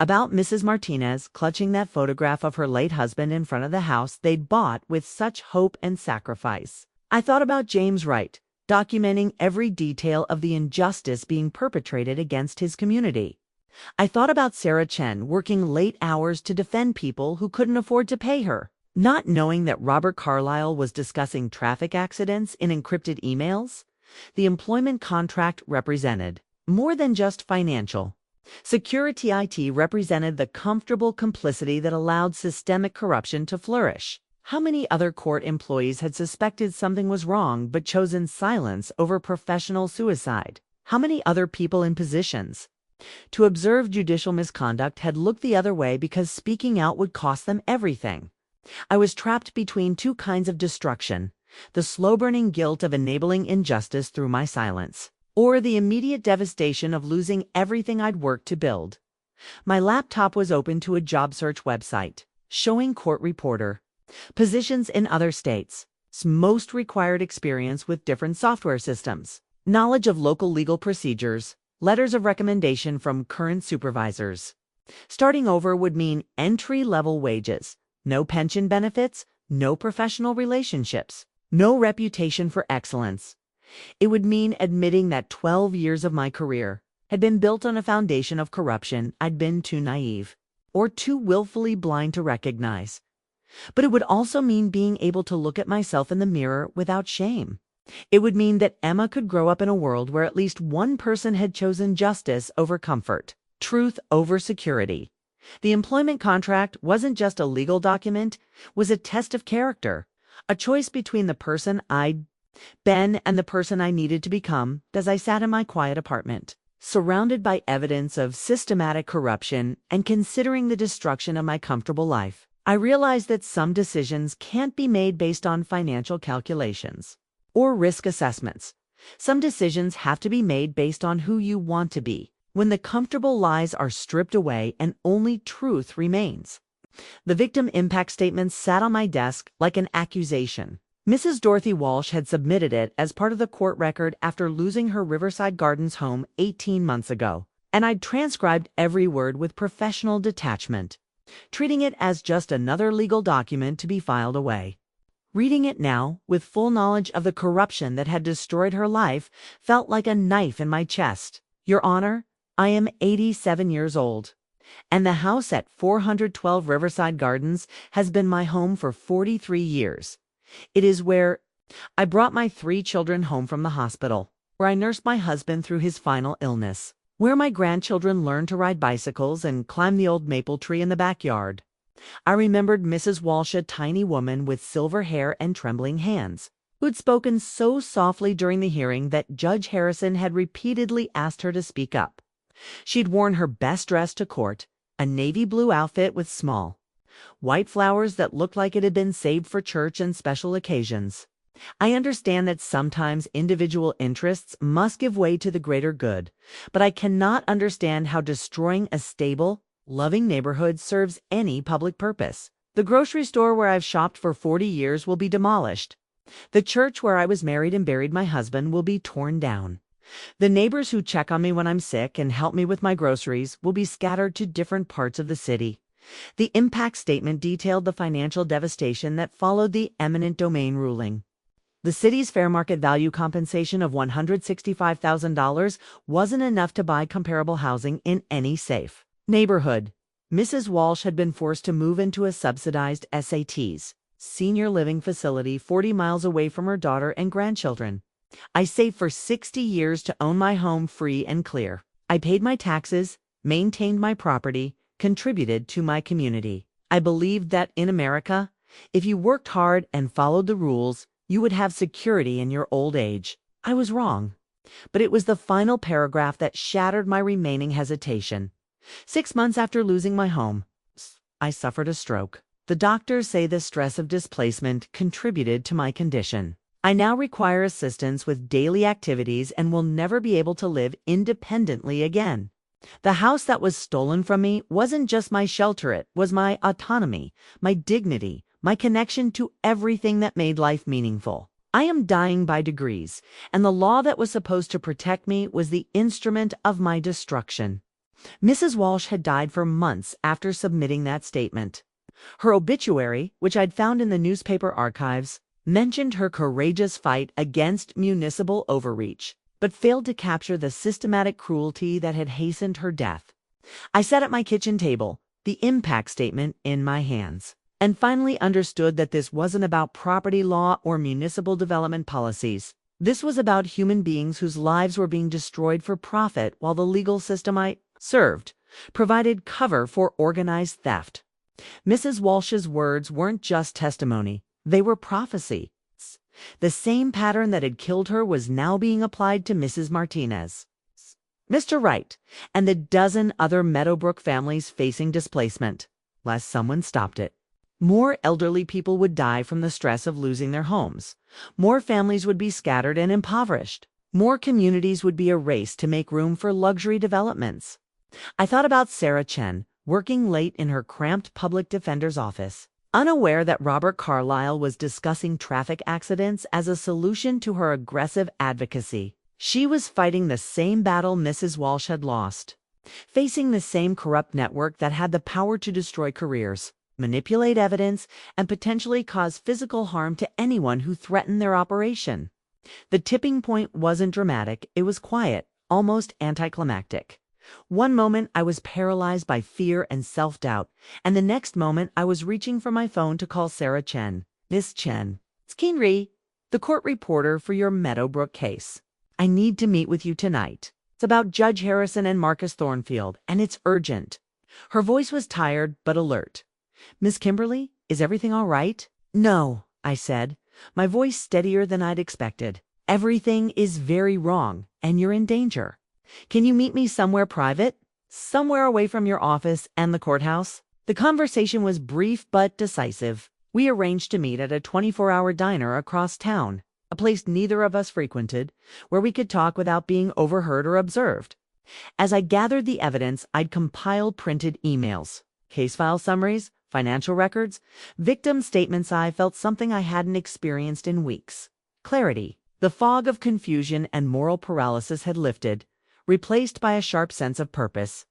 about Mrs. Martinez clutching that photograph of her late husband in front of the house they'd bought with such hope and sacrifice. I thought about James Wright, documenting every detail of the injustice being perpetrated against his community. I thought about Sarah Chen working late hours to defend people who couldn't afford to pay her, not knowing that Robert Carlyle was discussing traffic accidents in encrypted emails. The employment contract represented more than just financial. Security IT represented the comfortable complicity that allowed systemic corruption to flourish. How many other court employees had suspected something was wrong but chosen silence over professional suicide? How many other people in positions to observe judicial misconduct had looked the other way because speaking out would cost them everything? I was trapped between 2 kinds of destruction: the slow-burning guilt of enabling injustice through my silence, or the immediate devastation of losing everything I'd worked to build. My laptop was open to a job search website, showing court reporter positions in other states, most required experience with different software systems, knowledge of local legal procedures, letters of recommendation from current supervisors. Starting over would mean entry-level wages, no pension benefits, no professional relationships, no reputation for excellence. It would mean admitting that 12 years of my career had been built on a foundation of corruption I'd been too naive or too willfully blind to recognize. But it would also mean being able to look at myself in the mirror without shame. It would mean that Emma could grow up in a world where at least one person had chosen justice over comfort, truth over security. The employment contract wasn't just a legal document, was a test of character, a choice between the person I'd been and the person I needed to become as I sat in my quiet apartment, surrounded by evidence of systematic corruption and considering the destruction of my comfortable life. I realized that some decisions can't be made based on financial calculations or risk assessments. Some decisions have to be made based on who you want to be, when the comfortable lies are stripped away and only truth remains. The victim impact statement sat on my desk like an accusation. Mrs. Dorothy Walsh had submitted it as part of the court record after losing her Riverside Gardens home 18 months ago, and I'd transcribed every word with professional detachment, treating it as just another legal document to be filed away. Reading it now, with full knowledge of the corruption that had destroyed her life, felt like a knife in my chest. Your Honor, I am 87 years old, and the house at 412 Riverside Gardens has been my home for 43 years. It is where I brought my 3 children home from the hospital, where I nursed my husband through his final illness, where my grandchildren learned to ride bicycles and climb the old maple tree in the backyard. I remembered Mrs. Walsh, a tiny woman with silver hair and trembling hands, who had spoken so softly during the hearing that Judge Harrison had repeatedly asked her to speak up. She'd worn her best dress to court, a navy blue outfit with small white flowers that looked like it had been saved for church and special occasions. I understand that sometimes individual interests must give way to the greater good, but I cannot understand how destroying a stable, loving neighborhood serves any public purpose. The grocery store where I've shopped for 40 years will be demolished. The church where I was married and buried my husband will be torn down. The neighbors who check on me when I'm sick and help me with my groceries will be scattered to different parts of the city. The impact statement detailed the financial devastation that followed the eminent domain ruling. The city's fair market value compensation of $165,000 wasn't enough to buy comparable housing in any safe neighborhood. Mrs. Walsh had been forced to move into a subsidized SATs senior living facility 40 miles away from her daughter and grandchildren. I saved for 60 years to own my home free and clear. I paid my taxes, maintained my property, contributed to my community. I believed that in America, if you worked hard and followed the rules, you would have security in your old age. I was wrong. But it was the final paragraph that shattered my remaining hesitation. 6 months after losing my home, I suffered a stroke. The doctors say the stress of displacement contributed to my condition. I now require assistance with daily activities and will never be able to live independently again. The house that was stolen from me wasn't just my shelter, it was my autonomy, my dignity, my connection to everything that made life meaningful. I am dying by degrees, and the law that was supposed to protect me was the instrument of my destruction. Mrs. Walsh had died for months after submitting that statement. Her obituary, which I'd found in the newspaper archives, mentioned her courageous fight against municipal overreach, but failed to capture the systematic cruelty that had hastened her death. I sat at my kitchen table, the impact statement in my hands, and finally understood that this wasn't about property law or municipal development policies. This was about human beings whose lives were being destroyed for profit while the legal system I served provided cover for organized theft. Mrs. Walsh's words weren't just testimony. They were prophecy. The same pattern that had killed her was now being applied to Mrs. Martinez, Mr. Wright, and the dozen other Meadowbrook families facing displacement, unless someone stopped it. More elderly people would die from the stress of losing their homes. More families would be scattered and impoverished. More communities would be erased to make room for luxury developments. I thought about Sarah Chen, working late in her cramped public defender's office, unaware that Robert Carlyle was discussing traffic accidents as a solution to her aggressive advocacy. She was fighting the same battle Mrs. Walsh had lost, facing the same corrupt network that had the power to destroy careers, manipulate evidence, and potentially cause physical harm to anyone who threatened their operation. The tipping point wasn't dramatic, it was quiet, almost anticlimactic. One moment I was paralyzed by fear and self-doubt, and the next moment I was reaching for my phone to call Sarah Chen. Miss Chen, it's Keenry, the court reporter for your Meadowbrook case. I need to meet with you tonight. It's about Judge Harrison and Marcus Thornfield, and it's urgent. Her voice was tired but alert. Miss Kimberley, is everything all right? No, I said, my voice steadier than I'd expected. Everything is very wrong, and you're in danger. Can you meet me somewhere private? Somewhere away from your office and the courthouse? The conversation was brief but decisive. We arranged to meet at a 24-hour diner across town, a place neither of us frequented, where we could talk without being overheard or observed. As I gathered the evidence, I'd compiled printed emails, case file summaries, financial records, victim statements. I felt something I hadn't experienced in weeks. Clarity. The fog of confusion and moral paralysis had lifted, replaced by a sharp sense of purpose.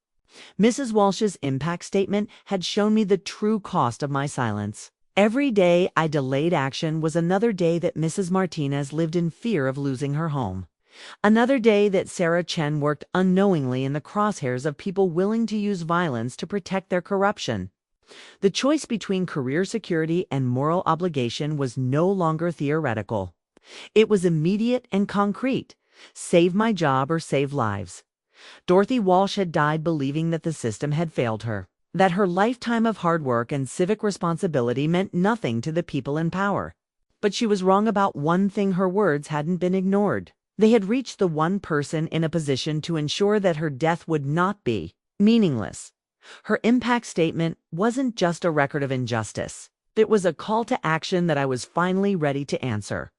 Mrs. Walsh's impact statement had shown me the true cost of my silence. Every day I delayed action was another day that Mrs. Martinez lived in fear of losing her home. Another day that Sarah Chen worked unknowingly in the crosshairs of people willing to use violence to protect their corruption. The choice between career security and moral obligation was no longer theoretical. It was immediate and concrete. Save my job or save lives. Dorothy Walsh had died believing that the system had failed her, that her lifetime of hard work and civic responsibility meant nothing to the people in power. But she was wrong about one thing: her words hadn't been ignored. They had reached the one person in a position to ensure that her death would not be meaningless. Her impact statement wasn't just a record of injustice. It was a call to action that I was finally ready to answer.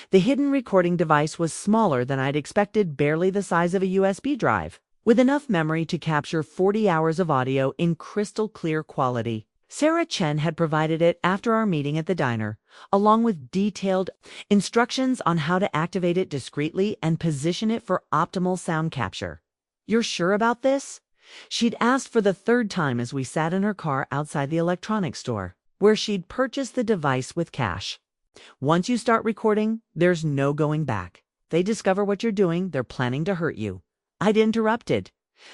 The hidden recording device was smaller than I'd expected, barely the size of a USB drive, with enough memory to capture 40 hours of audio in crystal clear quality. Sarah Chen had provided it after our meeting at the diner, along with detailed instructions on how to activate it discreetly and position it for optimal sound capture. "You're sure about this?" she'd asked for the third time as we sat in her car outside the electronics store, where she'd purchased the device with cash. "Once you start recording, there's no going back. If they discover what you're doing, they're planning to hurt you." I'd interrupted.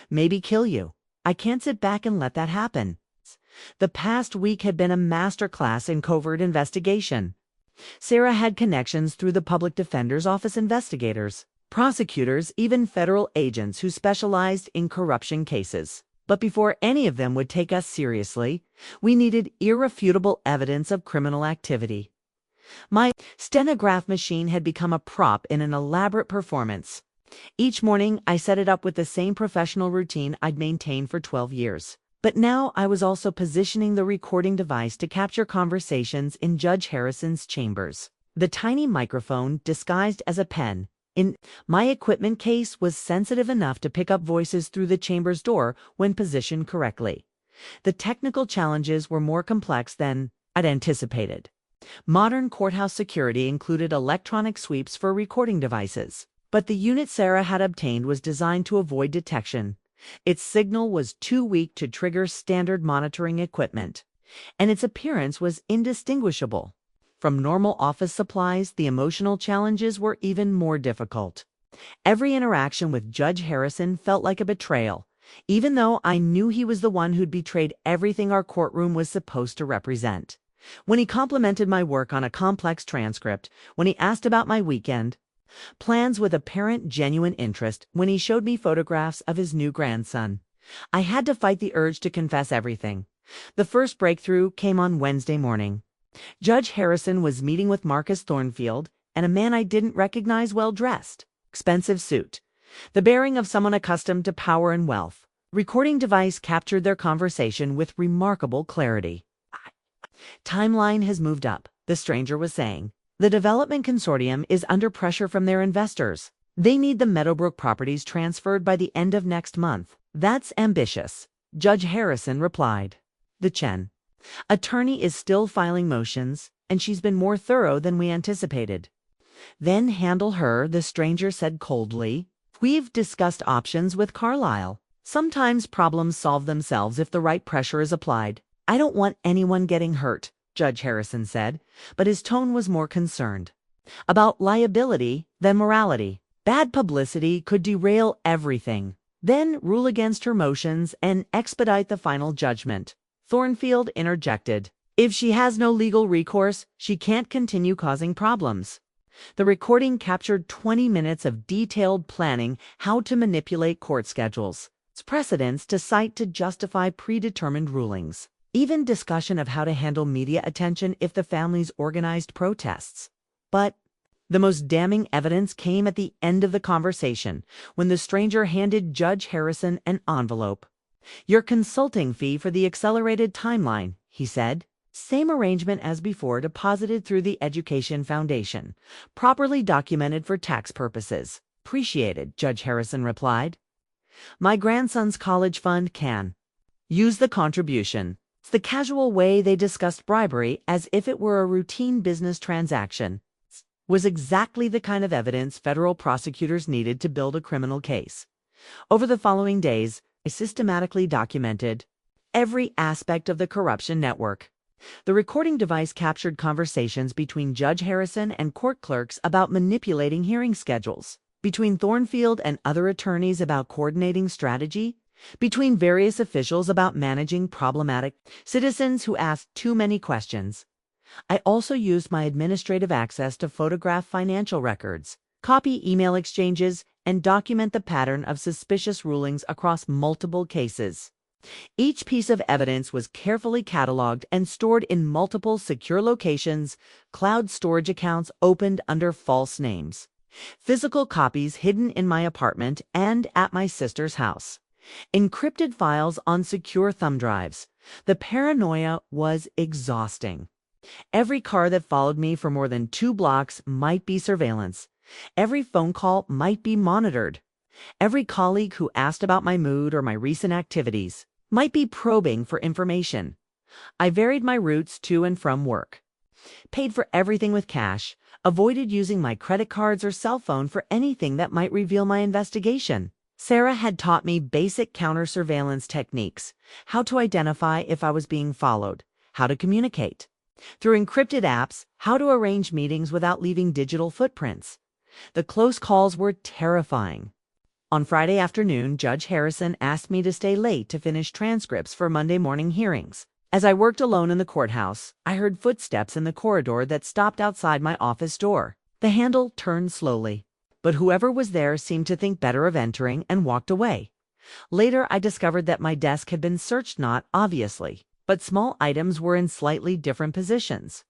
"Maybe kill you. I can't sit back and let that happen." The past week had been a masterclass in covert investigation. Sarah had connections through the public defender's office, investigators, prosecutors, even federal agents who specialized in corruption cases. But before any of them would take us seriously, we needed irrefutable evidence of criminal activity. My stenograph machine had become a prop in an elaborate performance. Each morning, I set it up with the same professional routine I'd maintained for 12 years. But now I was also positioning the recording device to capture conversations in Judge Harrison's chambers. The tiny microphone, disguised as a pen in my equipment case, was sensitive enough to pick up voices through the chamber's door when positioned correctly. The technical challenges were more complex than I'd anticipated. Modern courthouse security included electronic sweeps for recording devices, but the unit Sarah had obtained was designed to avoid detection. Its signal was too weak to trigger standard monitoring equipment, and its appearance was indistinguishable from normal office supplies. The emotional challenges were even more difficult. Every interaction with Judge Harrison felt like a betrayal, even though I knew he was the one who'd betrayed everything our courtroom was supposed to represent. When he complimented my work on a complex transcript, when he asked about my weekend plans with apparent genuine interest, when he showed me photographs of his new grandson, I had to fight the urge to confess everything. The first breakthrough came on Wednesday morning. Judge Harrison was meeting with Marcus Thornfield and a man I didn't recognize, well-dressed, expensive suit, the bearing of someone accustomed to power and wealth. Recording device captured their conversation with remarkable clarity. Timeline has moved up, the stranger was saying. The development consortium is under pressure from their investors. They need the Meadowbrook properties transferred by the end of next month. That's ambitious, Judge Harrison replied. The Chen attorney is still filing motions, and she's been more thorough than we anticipated. Then handle her, the stranger said coldly. We've discussed options with Carlyle. Sometimes problems solve themselves if the right pressure is applied. I don't want anyone getting hurt, Judge Harrison said, but his tone was more concerned about liability than morality. Bad publicity could derail everything, then rule against her motions and expedite the final judgment. Thornfield interjected. If she has no legal recourse, she can't continue causing problems. The recording captured 20 minutes of detailed planning how to manipulate court schedules, precedents to cite to justify predetermined rulings, even discussion of how to handle media attention if the families organized protests. But the most damning evidence came at the end of the conversation, when the stranger handed Judge Harrison an envelope. Your consulting fee for the accelerated timeline, he said. Same arrangement as before, deposited through the Education Foundation, properly documented for tax purposes. Appreciated, Judge Harrison replied. My grandson's college fund can use the contribution. It's the casual way they discussed bribery as if it were a routine business transaction was exactly the kind of evidence federal prosecutors needed to build a criminal case. Over the following days, I systematically documented every aspect of the corruption network. The recording device captured conversations between Judge Harrison and court clerks about manipulating hearing schedules, between Thornfield and other attorneys about coordinating strategy, between various officials about managing problematic citizens who asked too many questions. I also used my administrative access to photograph financial records, copy email exchanges, and document the pattern of suspicious rulings across multiple cases. Each piece of evidence was carefully cataloged and stored in multiple secure locations, cloud storage accounts opened under false names, physical copies hidden in my apartment and at my sister's house, encrypted files on secure thumb drives. The paranoia was exhausting. Every car that followed me for more than 2 blocks might be surveillance. Every phone call might be monitored. Every colleague who asked about my mood or my recent activities might be probing for information. I varied my routes to and from work, paid for everything with cash, avoided using my credit cards or cell phone for anything that might reveal my investigation. Sarah had taught me basic counter-surveillance techniques, how to identify if I was being followed, how to communicate through encrypted apps, how to arrange meetings without leaving digital footprints. The close calls were terrifying. On Friday afternoon, Judge Harrison asked me to stay late to finish transcripts for Monday morning hearings. As I worked alone in the courthouse, I heard footsteps in the corridor that stopped outside my office door. The handle turned slowly, but whoever was there seemed to think better of entering and walked away. Later, I discovered that my desk had been searched, not obviously, but small items were in slightly different positions,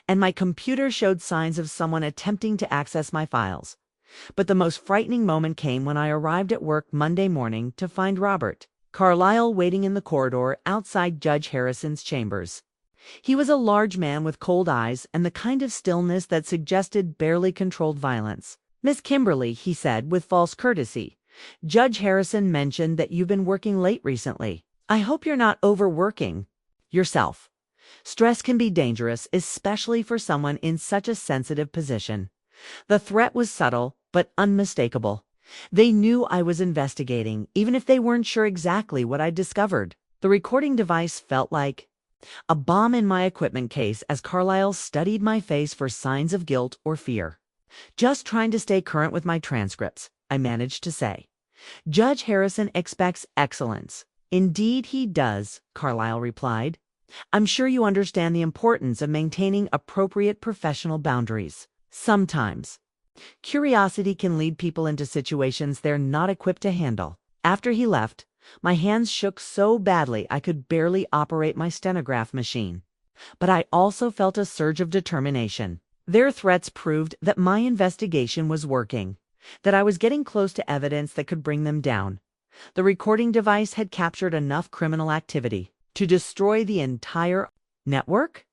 and my computer showed signs of someone attempting to access my files. But the most frightening moment came when I arrived at work Monday morning to find Robert Carlyle waiting in the corridor outside Judge Harrison's chambers. He was a large man with cold eyes and the kind of stillness that suggested barely controlled violence. "Miss Kimberley," he said with false courtesy, "Judge Harrison mentioned that you've been working late recently. I hope you're not overworking yourself. Stress can be dangerous, especially for someone in such a sensitive position." The threat was subtle, but unmistakable. They knew I was investigating, even if they weren't sure exactly what I'd discovered. The recording device felt like a bomb in my equipment case as Carlyle studied my face for signs of guilt or fear. "Just trying to stay current with my transcripts," I managed to say. "Judge Harrison expects excellence." "Indeed he does," Carlyle replied. "I'm sure you understand the importance of maintaining appropriate professional boundaries. Sometimes curiosity can lead people into situations they're not equipped to handle." After he left, my hands shook so badly I could barely operate my stenograph machine. But I also felt a surge of determination. Their threats proved that my investigation was working, that I was getting close to evidence that could bring them down. The recording device had captured enough criminal activity to destroy the entire network.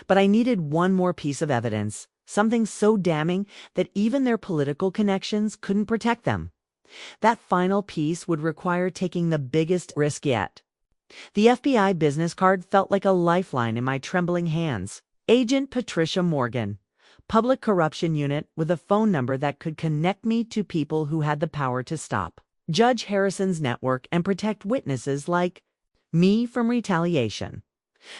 But I needed one more piece of evidence, something so damning that even their political connections couldn't protect them. That final piece would require taking the biggest risk yet. The FBI business card felt like a lifeline in my trembling hands. Agent Patricia Morgan, Public Corruption Unit, with a phone number that could connect me to people who had the power to stop Judge Harrison's network and protect witnesses like me from retaliation.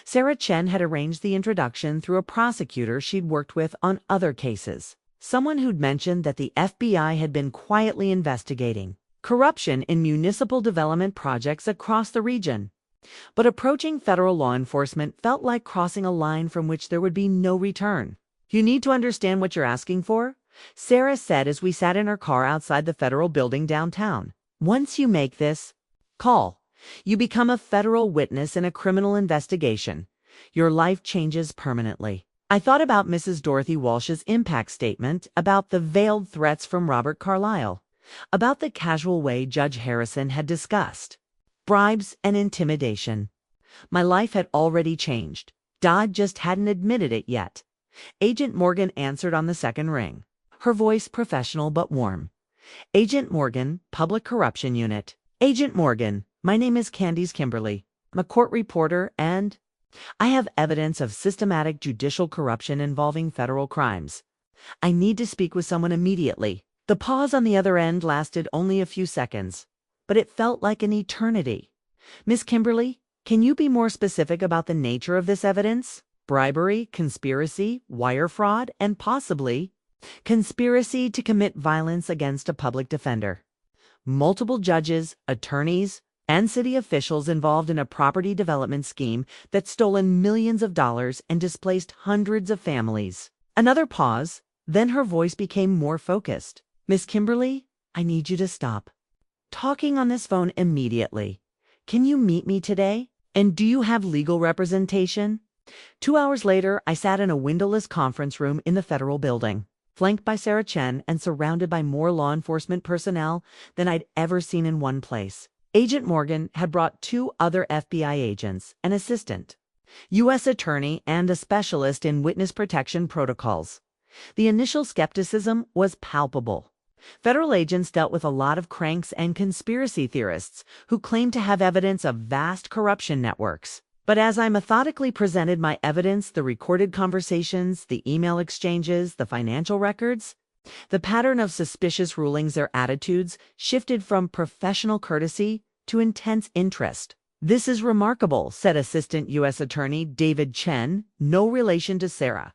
Sarah Chen had arranged the introduction through a prosecutor she'd worked with on other cases, someone who'd mentioned that the FBI had been quietly investigating corruption in municipal development projects across the region. But approaching federal law enforcement felt like crossing a line from which there would be no return. "You need to understand what you're asking for," Sarah said as we sat in her car outside the federal building downtown. "Once you make this call, you become a federal witness in a criminal investigation. Your life changes permanently." I thought about Mrs. Dorothy Walsh's impact statement, about the veiled threats from Robert Carlyle, about the casual way Judge Harrison had discussed bribes and intimidation. My life had already changed. Dodd just hadn't admitted it yet. Agent Morgan answered on the second ring, her voice professional but warm. "Agent Morgan, Public Corruption Unit." "Agent Morgan, my name is Candis Kimberley. I'm a court reporter and I have evidence of systematic judicial corruption involving federal crimes. I need to speak with someone immediately." The pause on the other end lasted only a few seconds, but it felt like an eternity. "Miss Kimberley, can you be more specific about the nature of this evidence? Bribery, conspiracy, wire fraud, and possibly conspiracy to commit violence against a public defender. Multiple judges, attorneys, and city officials involved in a property development scheme that's stolen millions of dollars and displaced hundreds of families." Another pause, then her voice became more focused. "Miss Kimberley, I need you to stop talking on this phone immediately. Can you meet me today? And do you have legal representation?" 2 hours later, I sat in a windowless conference room in the federal building, flanked by Sarah Chen and surrounded by more law enforcement personnel than I'd ever seen in one place. Agent Morgan had brought 2 other FBI agents, an assistant U.S. attorney, and a specialist in witness protection protocols. The initial skepticism was palpable. Federal agents dealt with a lot of cranks and conspiracy theorists who claimed to have evidence of vast corruption networks. But as I methodically presented my evidence, the recorded conversations, the email exchanges, the financial records, the pattern of suspicious rulings or attitudes shifted from professional courtesy to intense interest. "This is remarkable," said Assistant U.S. Attorney David Chen, no relation to Sarah.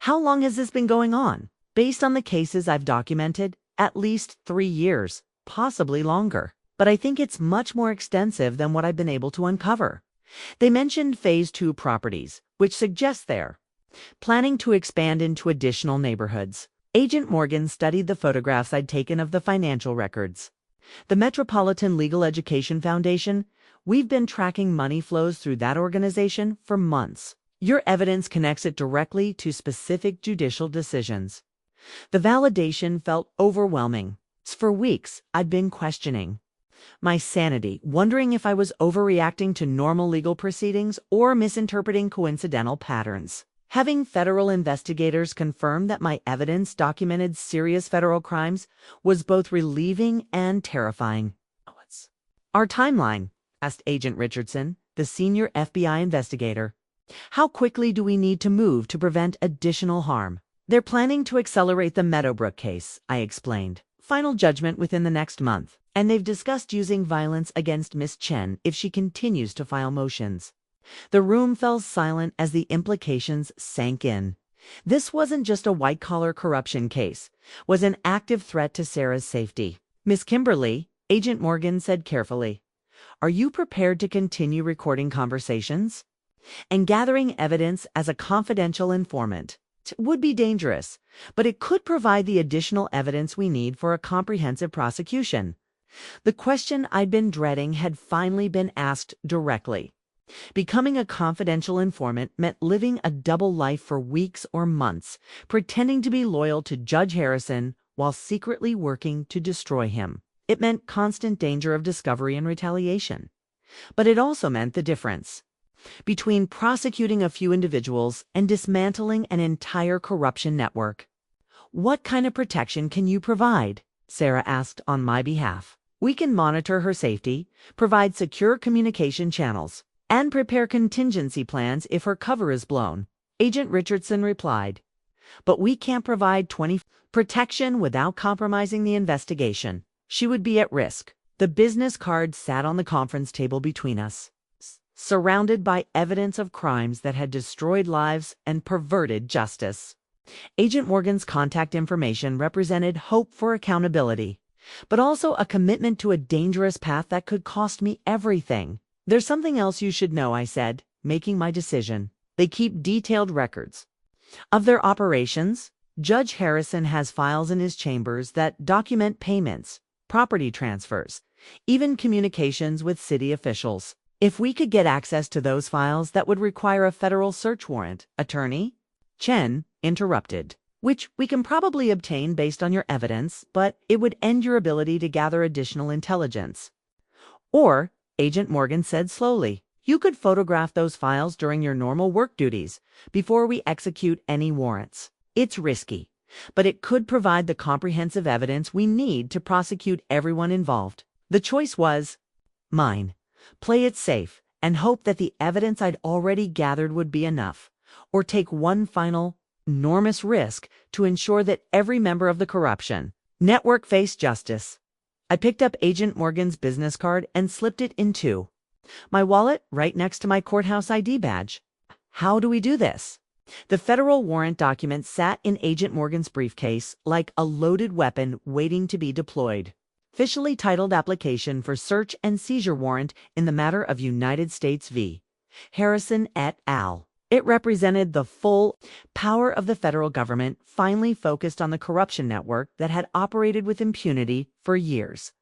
"How long has this been going on?" "Based on the cases I've documented, at least 3 years, possibly longer. But I think it's much more extensive than what I've been able to uncover." They mentioned Phase 2 properties, which suggests they're planning to expand into additional neighborhoods. Agent Morgan studied the photographs I'd taken of the financial records. The Metropolitan Legal Education Foundation, we've been tracking money flows through that organization for months. Your evidence connects it directly to specific judicial decisions. The validation felt overwhelming. For weeks, I'd been questioning my sanity, wondering if I was overreacting to normal legal proceedings or misinterpreting coincidental patterns. Having federal investigators confirm that my evidence documented serious federal crimes was both relieving and terrifying. Our timeline, asked Agent Richardson, the senior FBI investigator. How quickly do we need to move to prevent additional harm? They're planning to accelerate the Meadowbrook case, I explained. Final judgment within the next month, and they've discussed using violence against Miss Chen if she continues to file motions. The room fell silent as the implications sank in. This wasn't just a white-collar corruption case, was an active threat to Sarah's safety. Miss Kimberley, Agent Morgan said carefully, are you prepared to continue recording conversations and gathering evidence as a confidential informant? It would be dangerous, but it could provide the additional evidence we need for a comprehensive prosecution. The question I'd been dreading had finally been asked directly. Becoming a confidential informant meant living a double life for weeks or months, pretending to be loyal to Judge Harrison while secretly working to destroy him. It meant constant danger of discovery and retaliation. But it also meant the difference between prosecuting a few individuals and dismantling an entire corruption network. What kind of protection can you provide? Sarah asked on my behalf. We can monitor her safety, provide secure communication channels, and prepare contingency plans if her cover is blown, Agent Richardson replied. But we can't provide protection without compromising the investigation. She would be at risk. The business card sat on the conference table between us, surrounded by evidence of crimes that had destroyed lives and perverted justice. Agent Morgan's contact information represented hope for accountability, but also a commitment to a dangerous path that could cost me everything. There's something else you should know, I said, making my decision. They keep detailed records of their operations. Judge Harrison has files in his chambers that document payments, property transfers, even communications with city officials. If we could get access to those files, that would require a federal search warrant, Attorney Chen interrupted, which we can probably obtain based on your evidence, but it would end your ability to gather additional intelligence. Or, Agent Morgan said slowly, you could photograph those files during your normal work duties before we execute any warrants. It's risky, but it could provide the comprehensive evidence we need to prosecute everyone involved. The choice was mine. Play it safe and hope that the evidence I'd already gathered would be enough, or take one final, enormous risk to ensure that every member of the corruption network faced justice. I picked up Agent Morgan's business card and slipped it into my wallet right next to my courthouse ID badge. How do we do this? The federal warrant document sat in Agent Morgan's briefcase like a loaded weapon waiting to be deployed. Officially titled Application for Search and Seizure Warrant in the matter of United States v. Harrison et al. It represented the full power of the federal government, finally focused on the corruption network that had operated with impunity for years.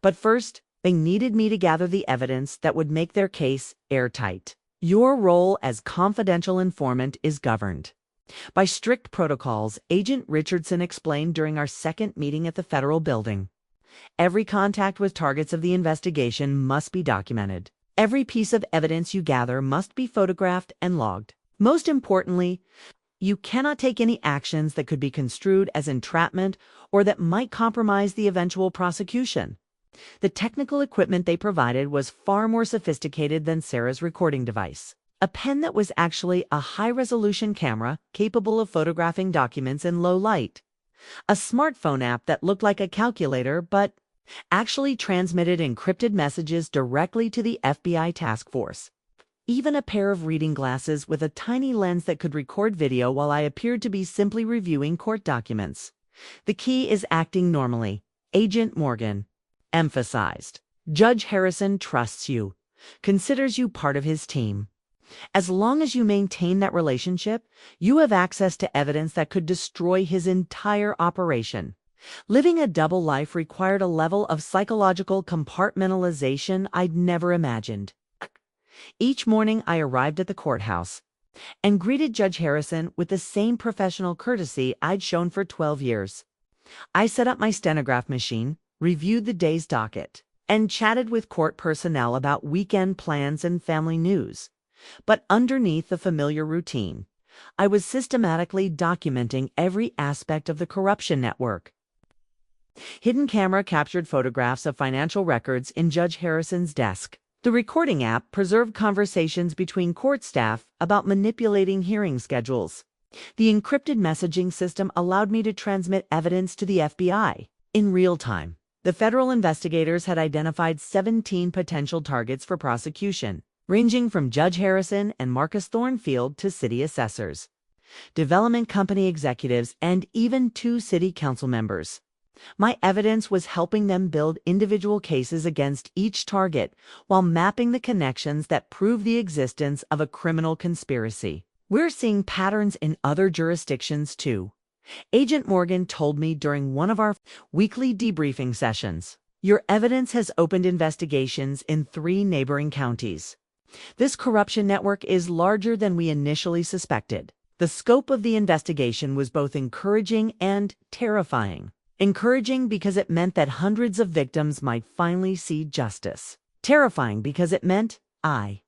But first, they needed me to gather the evidence that would make their case airtight. Your role as confidential informant is governed by strict protocols, Agent Richardson explained during our second meeting at the federal building. Every contact with targets of the investigation must be documented. Every piece of evidence you gather must be photographed and logged. Most importantly, you cannot take any actions that could be construed as entrapment or that might compromise the eventual prosecution. The technical equipment they provided was far more sophisticated than Sarah's recording device. A pen that was actually a high-resolution camera capable of photographing documents in low light. A smartphone app that looked like a calculator but actually transmitted encrypted messages directly to the FBI task force. Even a pair of reading glasses with a tiny lens that could record video while I appeared to be simply reviewing court documents. The key is acting normally, Agent Morgan emphasized. Judge Harrison trusts you. considers you part of his team. As long as you maintain that relationship, you have access to evidence that could destroy his entire operation. Living a double life required a level of psychological compartmentalization I'd never imagined. Each morning I arrived at the courthouse and greeted Judge Harrison with the same professional courtesy I'd shown for 12 years. I set up my stenograph machine, reviewed the day's docket, and chatted with court personnel about weekend plans and family news. But underneath the familiar routine, I was systematically documenting every aspect of the corruption network. Hidden camera captured photographs of financial records in Judge Harrison's desk. The recording app preserved conversations between court staff about manipulating hearing schedules. The encrypted messaging system allowed me to transmit evidence to the FBI in real time. The federal investigators had identified 17 potential targets for prosecution, ranging from Judge Harrison and Marcus Thornfield to city assessors, development company executives, and even 2 city council members. My evidence was helping them build individual cases against each target while mapping the connections that prove the existence of a criminal conspiracy. We're seeing patterns in other jurisdictions too. Agent Morgan told me during one of our weekly debriefing sessions, "Your evidence has opened investigations in 3 neighboring counties. This corruption network is larger than we initially suspected." The scope of the investigation was both encouraging and terrifying. Encouraging because it meant that hundreds of victims might finally see justice. Terrifying because it meant I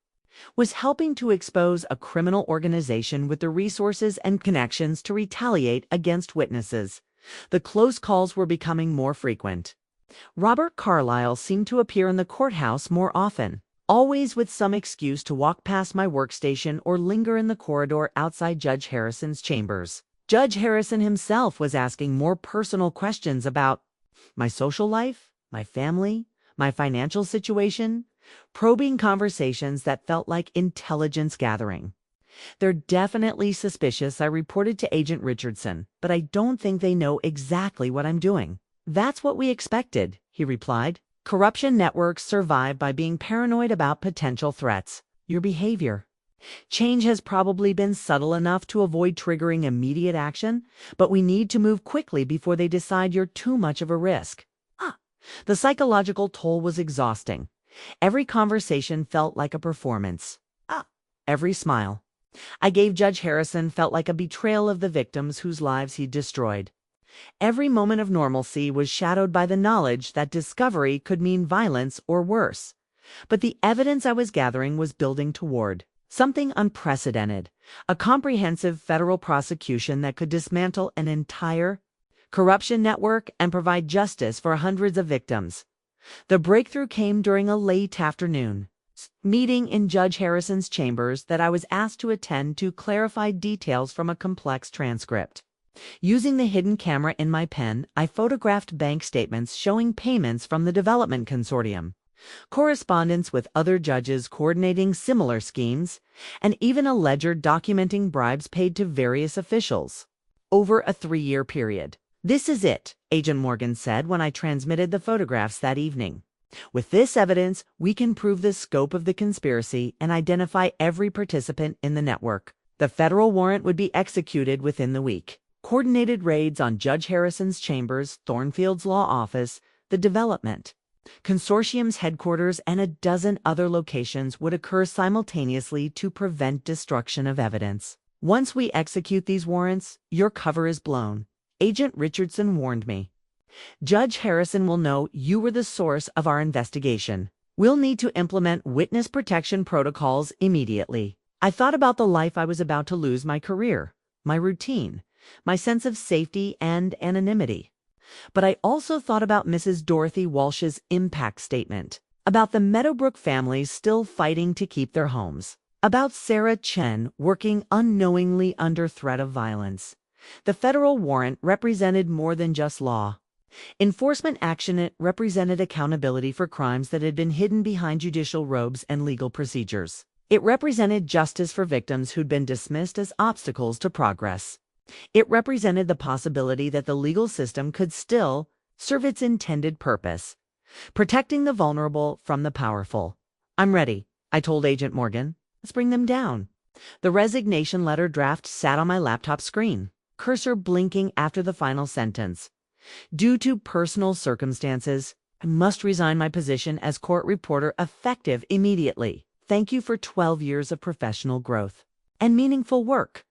was helping to expose a criminal organization with the resources and connections to retaliate against witnesses. The close calls were becoming more frequent. Robert Carlyle seemed to appear in the courthouse more often, always with some excuse to walk past my workstation or linger in the corridor outside Judge Harrison's chambers. Judge Harrison himself was asking more personal questions about my social life, my family, my financial situation, probing conversations that felt like intelligence gathering. "They're definitely suspicious," I reported to Agent Richardson, "but I don't think they know exactly what I'm doing." "That's what we expected," he replied. "Corruption networks survive by being paranoid about potential threats. Your behavior. Change has probably been subtle enough to avoid triggering immediate action, but we need to move quickly before they decide you're too much of a risk." The psychological toll was exhausting. Every conversation felt like a performance. Every smile I gave Judge Harrison felt like a betrayal of the victims whose lives he'd destroyed. Every moment of normalcy was shadowed by the knowledge that discovery could mean violence or worse. But the evidence I was gathering was building toward something unprecedented, a comprehensive federal prosecution that could dismantle an entire corruption network and provide justice for hundreds of victims. The breakthrough came during a late afternoon meeting in Judge Harrison's chambers that I was asked to attend to clarify details from a complex transcript. Using the hidden camera in my pen, I photographed bank statements showing payments from the development consortium, correspondence with other judges coordinating similar schemes, and even a ledger documenting bribes paid to various officials over a 3-year period. "This is it," Agent Morgan said when I transmitted the photographs that evening. "With this evidence, we can prove the scope of the conspiracy and identify every participant in the network." The federal warrant would be executed within the week. Coordinated raids on Judge Harrison's chambers, Thornfield's law office, the development consortium's headquarters, and a dozen other locations would occur simultaneously to prevent destruction of evidence. "Once we execute these warrants, your cover is blown," Agent Richardson warned me. "Judge Harrison will know you were the source of our investigation. We'll need to implement witness protection protocols immediately." I thought about the life I was about to lose: my career, my routine, my sense of safety and anonymity. But I also thought about Mrs. Dorothy Walsh's impact statement, about the Meadowbrook families still fighting to keep their homes, about Sarah Chen working unknowingly under threat of violence. The federal warrant represented more than just law. Enforcement action. It represented accountability for crimes that had been hidden behind judicial robes and legal procedures. It represented justice for victims who'd been dismissed as obstacles to progress. It represented the possibility that the legal system could still serve its intended purpose, protecting the vulnerable from the powerful. I'm ready, I told Agent Morgan. Let's bring them down. The resignation letter draft sat on my laptop screen, cursor blinking after the final sentence. Due to personal circumstances, I must resign my position as court reporter effective immediately. Thank you for 12 years of professional growth and meaningful work.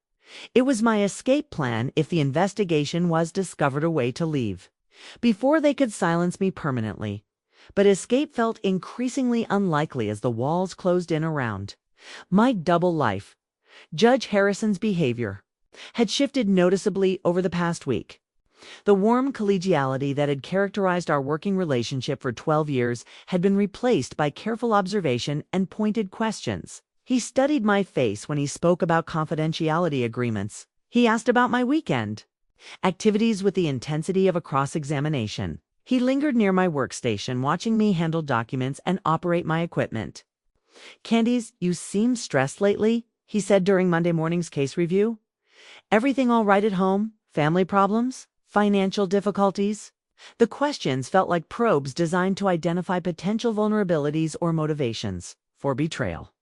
It was my escape plan if the investigation was discovered a way to leave, before they could silence me permanently. But escape felt increasingly unlikely as the walls closed in around. My double life, Judge Harrison's behavior, had shifted noticeably over the past week. The warm collegiality that had characterized our working relationship for 12 years had been replaced by careful observation and pointed questions. He studied my face when he spoke about confidentiality agreements. He asked about my weekend activities with the intensity of a cross-examination. He lingered near my workstation, watching me handle documents and operate my equipment. "Candis, you seem stressed lately," he said during Monday morning's case review. "Everything all right at home? Family problems? Financial difficulties?" The questions felt like probes designed to identify potential vulnerabilities or motivations for betrayal.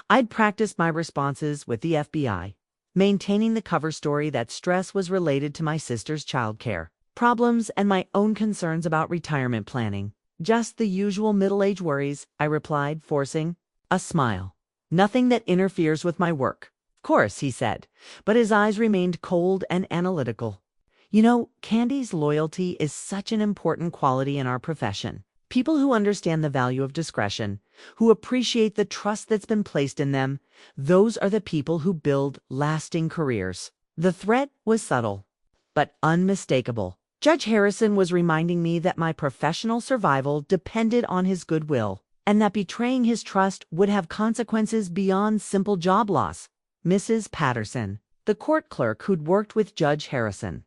I'd practiced my responses with the FBI, maintaining the cover story that stress was related to my sister's childcare problems and my own concerns about retirement planning. "Just the usual middle-age worries," I replied, forcing a smile. "Nothing that interferes with my work." "Of course," he said, but his eyes remained cold and analytical. "You know, Candy's loyalty is such an important quality in our profession. People who understand the value of discretion, who appreciate the trust that's been placed in them, those are the people who build lasting careers." The threat was subtle, but unmistakable. Judge Harrison was reminding me that my professional survival depended on his goodwill, and that betraying his trust would have consequences beyond simple job loss. Mrs. Patterson, the court clerk who'd worked with Judge Harrison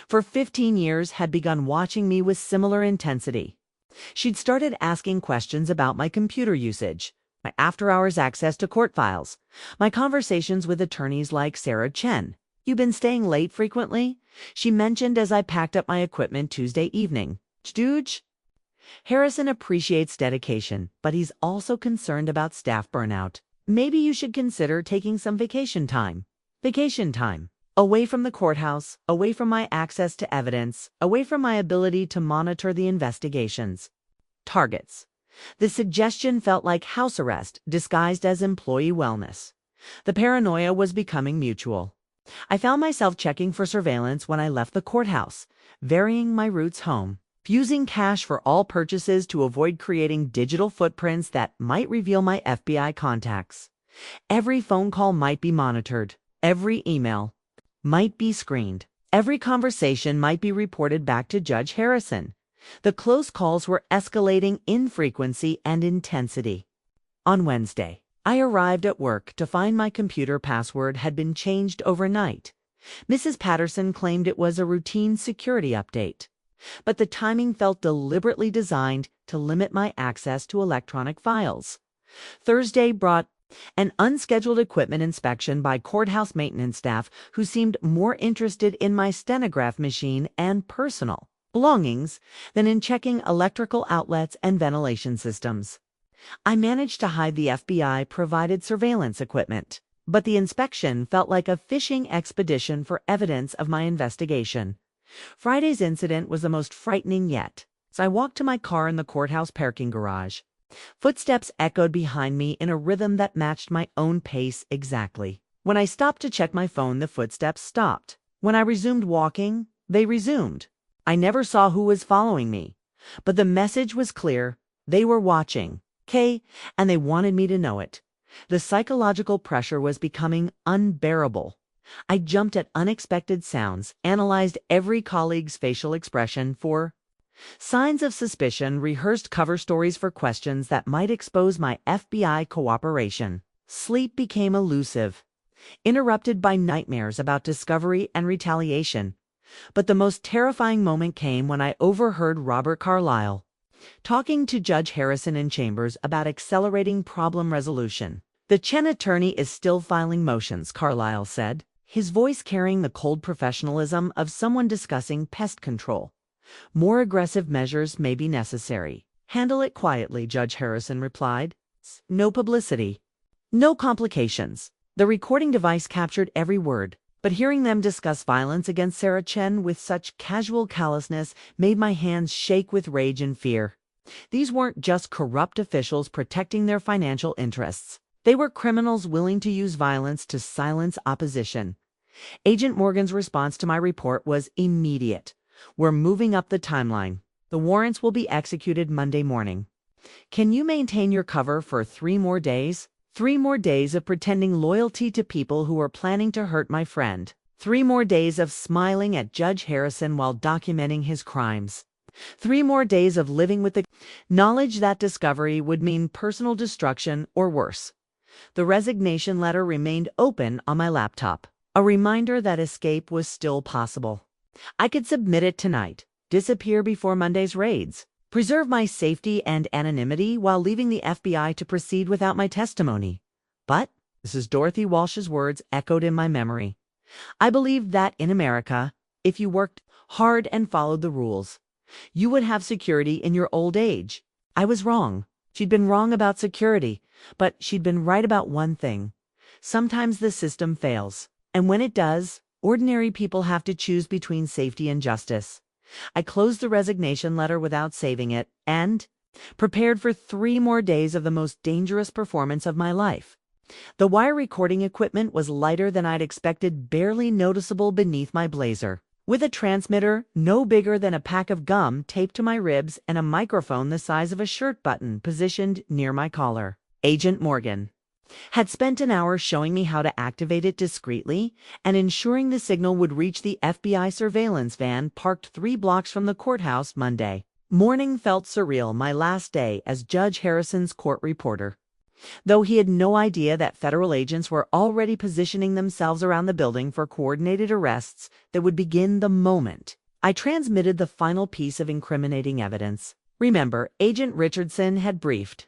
for 15 years, had begun watching me with similar intensity. She'd started asking questions about my computer usage, my after-hours access to court files, my conversations with attorneys like Sarah Chen. "You been staying late frequently?" she mentioned as I packed up my equipment Tuesday evening. "Juge?" Harrison appreciates dedication, but he's also concerned about staff burnout. "Maybe you should consider taking some vacation time." Vacation time. Away from the courthouse, away from my access to evidence, away from my ability to monitor the investigations. Targets. The suggestion felt like house arrest disguised as employee wellness. The paranoia was becoming mutual. I found myself checking for surveillance when I left the courthouse, varying my routes home, using cash for all purchases to avoid creating digital footprints that might reveal my FBI contacts. Every phone call might be monitored. Every email might be screened. Every conversation might be reported back to Judge Harrison. The close calls were escalating in frequency and intensity. On Wednesday, I arrived at work to find my computer password had been changed overnight. Mrs. Patterson claimed it was a routine security update, but the timing felt deliberately designed to limit my access to electronic files. Thursday brought an unscheduled equipment inspection by courthouse maintenance staff who seemed more interested in my stenograph machine and personal belongings than in checking electrical outlets and ventilation systems. I managed to hide the FBI-provided surveillance equipment, but the inspection felt like a fishing expedition for evidence of my investigation. Friday's incident was the most frightening yet. As I walked to my car in the courthouse parking garage, footsteps echoed behind me in a rhythm that matched my own pace exactly. When I stopped to check my phone, the footsteps stopped. When I resumed walking, they resumed. I never saw who was following me, but the message was clear. They were watching, and they wanted me to know it. The psychological pressure was becoming unbearable. I jumped at unexpected sounds, analyzed every colleague's facial expression for signs of suspicion, rehearsed cover stories for questions that might expose my FBI cooperation. Sleep became elusive, interrupted by nightmares about discovery and retaliation. But the most terrifying moment came when I overheard Robert Carlyle talking to Judge Harrison in chambers about accelerating problem resolution. "The Chen attorney is still filing motions," Carlyle said, his voice carrying the cold professionalism of someone discussing pest control. "More aggressive measures may be necessary." "Handle it quietly," Judge Harrison replied. No publicity. No complications. The recording device captured every word, but hearing them discuss violence against Sarah Chen with such casual callousness made my hands shake with rage and fear. These weren't just corrupt officials protecting their financial interests. They were criminals willing to use violence to silence opposition. Agent Morgan's response to my report was immediate. We're moving up the timeline. The warrants will be executed Monday morning. Can you maintain your cover for 3 more days? 3 more days of pretending loyalty to people who are planning to hurt my friend. 3 more days of smiling at Judge Harrison while documenting his crimes. 3 more days of living with the knowledge that discovery would mean personal destruction or worse. The resignation letter remained open on my laptop, a reminder that escape was still possible. I could submit it tonight, disappear before Monday's raids, preserve my safety and anonymity while leaving the FBI to proceed without my testimony. But, Mrs. Dorothy Walsh's words echoed in my memory. I believed that in America, if you worked hard and followed the rules, you would have security in your old age. I was wrong. She'd been wrong about security, but she'd been right about one thing. Sometimes the system fails, and when it does, ordinary people have to choose between safety and justice. I closed the resignation letter without saving it and prepared for 3 more days of the most dangerous performance of my life. The wire recording equipment was lighter than I'd expected, barely noticeable beneath my blazer, with a transmitter no bigger than a pack of gum taped to my ribs and a microphone the size of a shirt button positioned near my collar. Agent Morgan had spent an hour showing me how to activate it discreetly and ensuring the signal would reach the FBI surveillance van parked 3 blocks from the courthouse Monday. Morning felt surreal, my last day as Judge Harrison's court reporter. Though he had no idea that federal agents were already positioning themselves around the building for coordinated arrests that would begin the moment I transmitted the final piece of incriminating evidence. Remember, Agent Richardson had briefed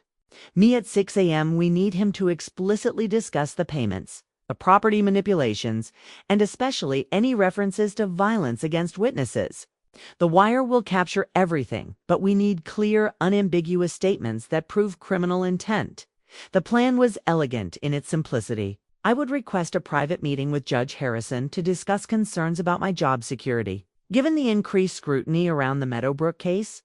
me at 6 a.m. We need him to explicitly discuss the payments, the property manipulations, and especially any references to violence against witnesses. The wire will capture everything, but we need clear, unambiguous statements that prove criminal intent. The plan was elegant in its simplicity. I would request a private meeting with Judge Harrison to discuss concerns about my job security. Given the increased scrutiny around the Meadowbrook case,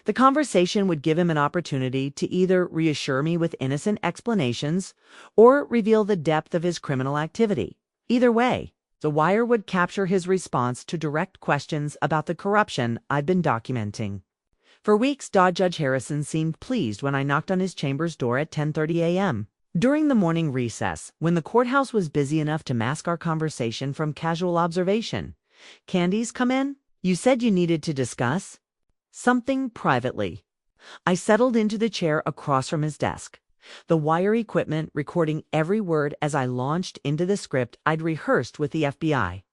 the conversation would give him an opportunity to either reassure me with innocent explanations or reveal the depth of his criminal activity. Either way, the wire would capture his response to direct questions about the corruption I'd been documenting. For weeks, Judge Harrison seemed pleased when I knocked on his chamber's door at 10:30 a.m. During the morning recess, when the courthouse was busy enough to mask our conversation from casual observation. "Candis, come in? You said you needed to discuss something privately." I settled into the chair across from his desk, the wire equipment recording every word as I launched into the script I'd rehearsed with the FBI.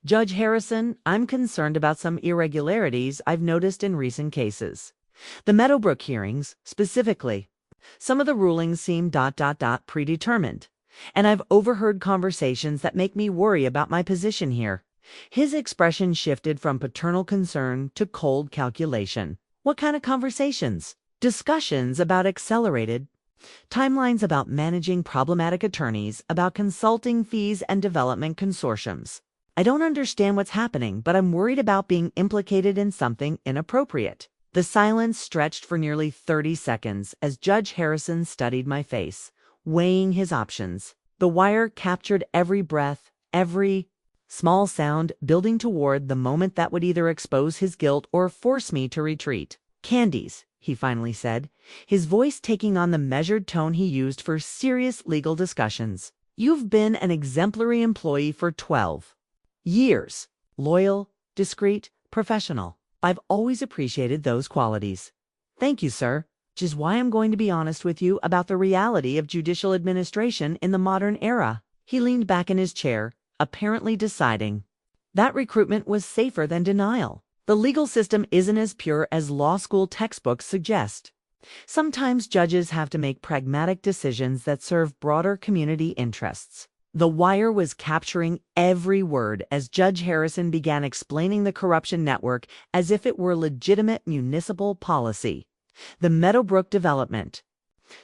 "Judge Harrison, I'm concerned about some irregularities I've noticed in recent cases. The Meadowbrook hearings, specifically. Some of the rulings seem predetermined, and I've overheard conversations that make me worry about my position here." His expression shifted from paternal concern to cold calculation. "What kind of conversations?" "Discussions about accelerated timelines, about managing problematic attorneys, about consulting fees and development consortiums. I don't understand what's happening, but I'm worried about being implicated in something inappropriate." The silence stretched for nearly 30 seconds as Judge Harrison studied my face, weighing his options. The wire captured every breath, every small sound, building toward the moment that would either expose his guilt or force me to retreat. "Candis," he finally said, his voice taking on the measured tone he used for serious legal discussions. "You've been an exemplary employee for 12 years. Loyal, discreet, professional. I've always appreciated those qualities." "Thank you, sir. Which is why I'm going to be honest with you about the reality of judicial administration in the modern era." He leaned back in his chair, apparently deciding. "That recruitment was safer than denial. The legal system isn't as pure as law school textbooks suggest. Sometimes judges have to make pragmatic decisions that serve broader community interests." The wire was capturing every word as Judge Harrison began explaining the corruption network as if it were legitimate municipal policy. The Meadowbrook development,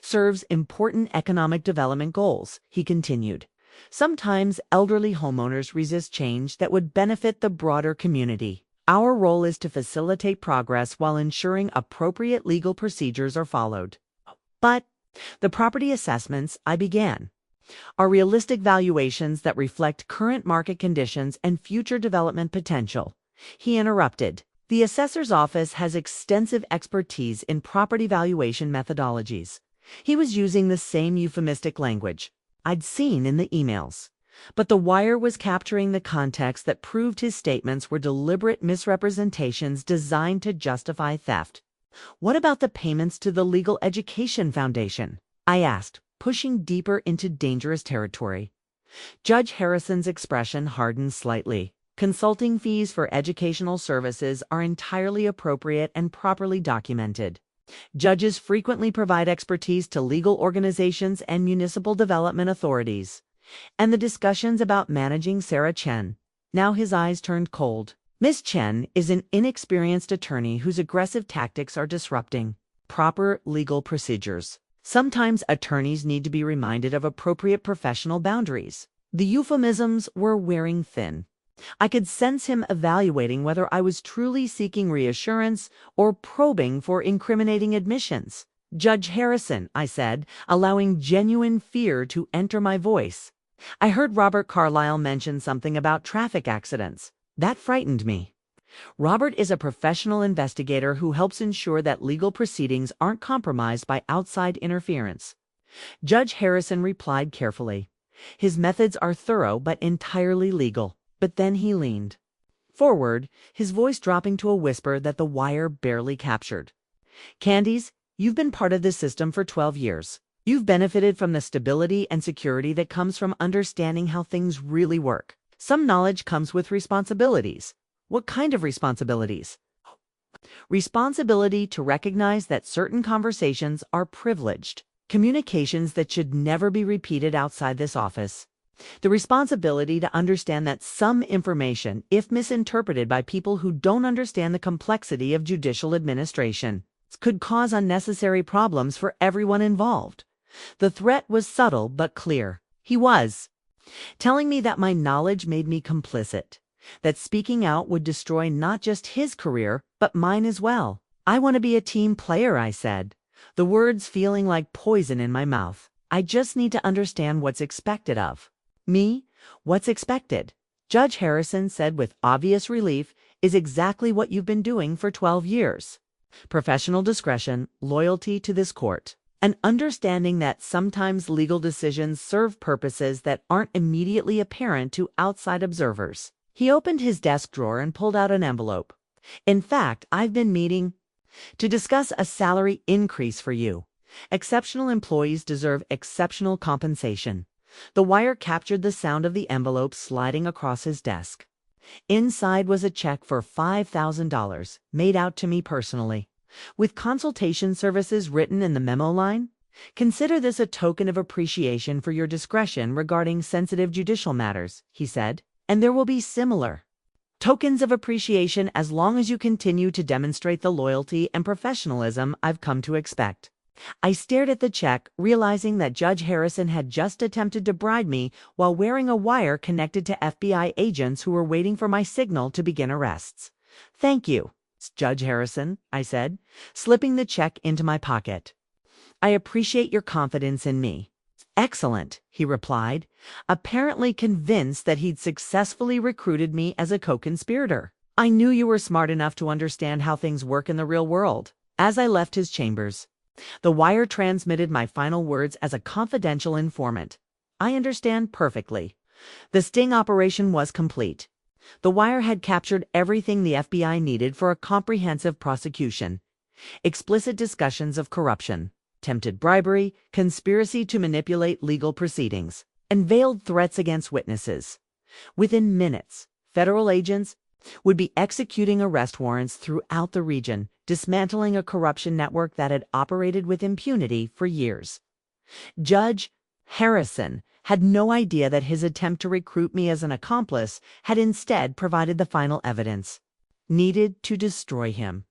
serves important economic development goals, he continued. Sometimes elderly homeowners resist change that would benefit the broader community. Our role is to facilitate progress while ensuring appropriate legal procedures are followed. But the property assessments I began are realistic valuations that reflect current market conditions and future development potential. He interrupted. The assessor's office has extensive expertise in property valuation methodologies. He was using the same euphemistic language I'd seen in the emails. But the wire was capturing the context that proved his statements were deliberate misrepresentations designed to justify theft. What about the payments to the Legal Education Foundation? I asked, pushing deeper into dangerous territory. Judge Harrison's expression hardened slightly. Consulting fees for educational services are entirely appropriate and properly documented. Judges frequently provide expertise to legal organizations and municipal development authorities. And the discussions about managing Sarah Chen. Now his eyes turned cold. Miss Chen is an inexperienced attorney whose aggressive tactics are disrupting proper legal procedures. Sometimes attorneys need to be reminded of appropriate professional boundaries. The euphemisms were wearing thin. I could sense him evaluating whether I was truly seeking reassurance or probing for incriminating admissions. Judge Harrison, I said, allowing genuine fear to enter my voice. I heard Robert Carlyle mention something about traffic accidents. That frightened me. Robert is a professional investigator who helps ensure that legal proceedings aren't compromised by outside interference. Judge Harrison replied carefully. His methods are thorough but entirely legal. But then he leaned forward, his voice dropping to a whisper that the wire barely captured. Candis, you've been part of this system for 12 years. You've benefited from the stability and security that comes from understanding how things really work. Some knowledge comes with responsibilities. What kind of responsibilities? Responsibility to recognize that certain conversations are privileged, communications that should never be repeated outside this office. The responsibility to understand that some information, if misinterpreted by people who don't understand the complexity of judicial administration, could cause unnecessary problems for everyone involved. The threat was subtle but clear. He was telling me that my knowledge made me complicit, that speaking out would destroy not just his career, but mine as well. I want to be a team player, I said, the words feeling like poison in my mouth. I just need to understand what's expected of me. What's expected, Judge Harrison said with obvious relief, is exactly what you've been doing for 12 years. Professional discretion, loyalty to this court, an understanding that sometimes legal decisions serve purposes that aren't immediately apparent to outside observers. He opened his desk drawer and pulled out an envelope. In fact, I've been meeting to discuss a salary increase for you. Exceptional employees deserve exceptional compensation. The wire captured the sound of the envelope sliding across his desk. Inside was a check for $5,000, made out to me personally, with consultation services written in the memo line. Consider this a token of appreciation for your discretion regarding sensitive judicial matters, he said, and there will be similar tokens of appreciation as long as you continue to demonstrate the loyalty and professionalism I've come to expect. I stared at the check, realizing that Judge Harrison had just attempted to bribe me while wearing a wire connected to FBI agents who were waiting for my signal to begin arrests. Thank you, Judge Harrison, I said, slipping the check into my pocket. I appreciate your confidence in me. Excellent, he replied, apparently convinced that he'd successfully recruited me as a co-conspirator. I knew you were smart enough to understand how things work in the real world. As I left his chambers, the wire transmitted my final words as a confidential informant. I understand perfectly. The sting operation was complete. The wire had captured everything the FBI needed for a comprehensive prosecution. Explicit discussions of corruption, attempted bribery, conspiracy to manipulate legal proceedings, and veiled threats against witnesses. Within minutes, federal agents would be executing arrest warrants throughout the region, dismantling a corruption network that had operated with impunity for years. Judge Harrison had no idea that his attempt to recruit me as an accomplice had instead provided the final evidence needed to destroy him.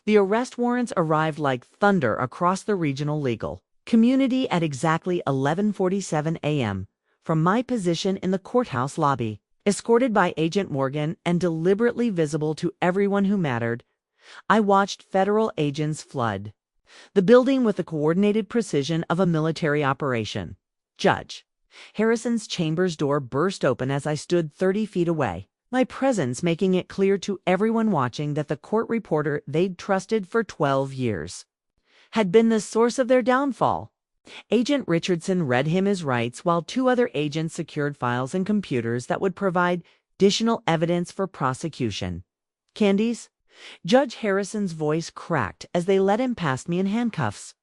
The arrest warrants arrived like thunder across the regional legal Community at exactly 11:47 a.m. from my position in the courthouse lobby, escorted by Agent Morgan and deliberately visible to everyone who mattered, I watched federal agents flood the building with the coordinated precision of a military operation. Judge Harrison's chamber's door burst open as I stood 30 feet away, my presence making it clear to everyone watching that the court reporter they'd trusted for 12 years had been the source of their downfall. Agent Richardson read him his rights while two other agents secured files and computers that would provide additional evidence for prosecution. Candis, Judge Harrison's voice cracked as they led him past me in handcuffs.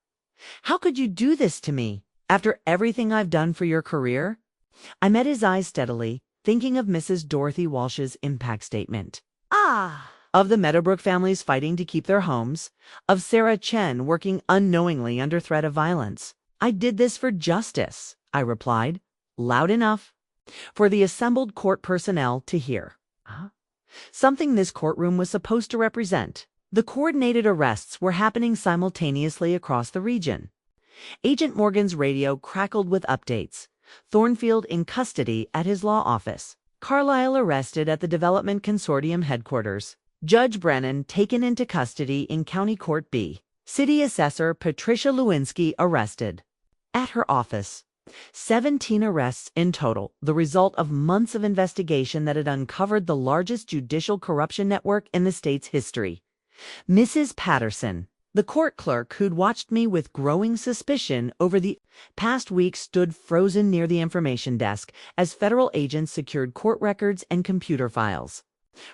"How could you do this to me, after everything I've done for your career?" I met his eyes steadily, thinking of Mrs. Dorothy Walsh's impact statement. Of the Meadowbrook families fighting to keep their homes, of Sarah Chen working unknowingly under threat of violence. "I did this for justice," I replied, loud enough for the assembled court personnel to hear. Something this courtroom was supposed to represent. The coordinated arrests were happening simultaneously across the region. Agent Morgan's radio crackled with updates. Thornfield in custody at his law office. Carlisle arrested at the Development Consortium headquarters. Judge Brennan taken into custody in County Court B. City Assessor Patricia Lewinsky arrested at her office. 17 arrests in total, the result of months of investigation that had uncovered the largest judicial corruption network in the state's history. Mrs. Patterson, the court clerk who'd watched me with growing suspicion over the past week, stood frozen near the information desk as federal agents secured court records and computer files.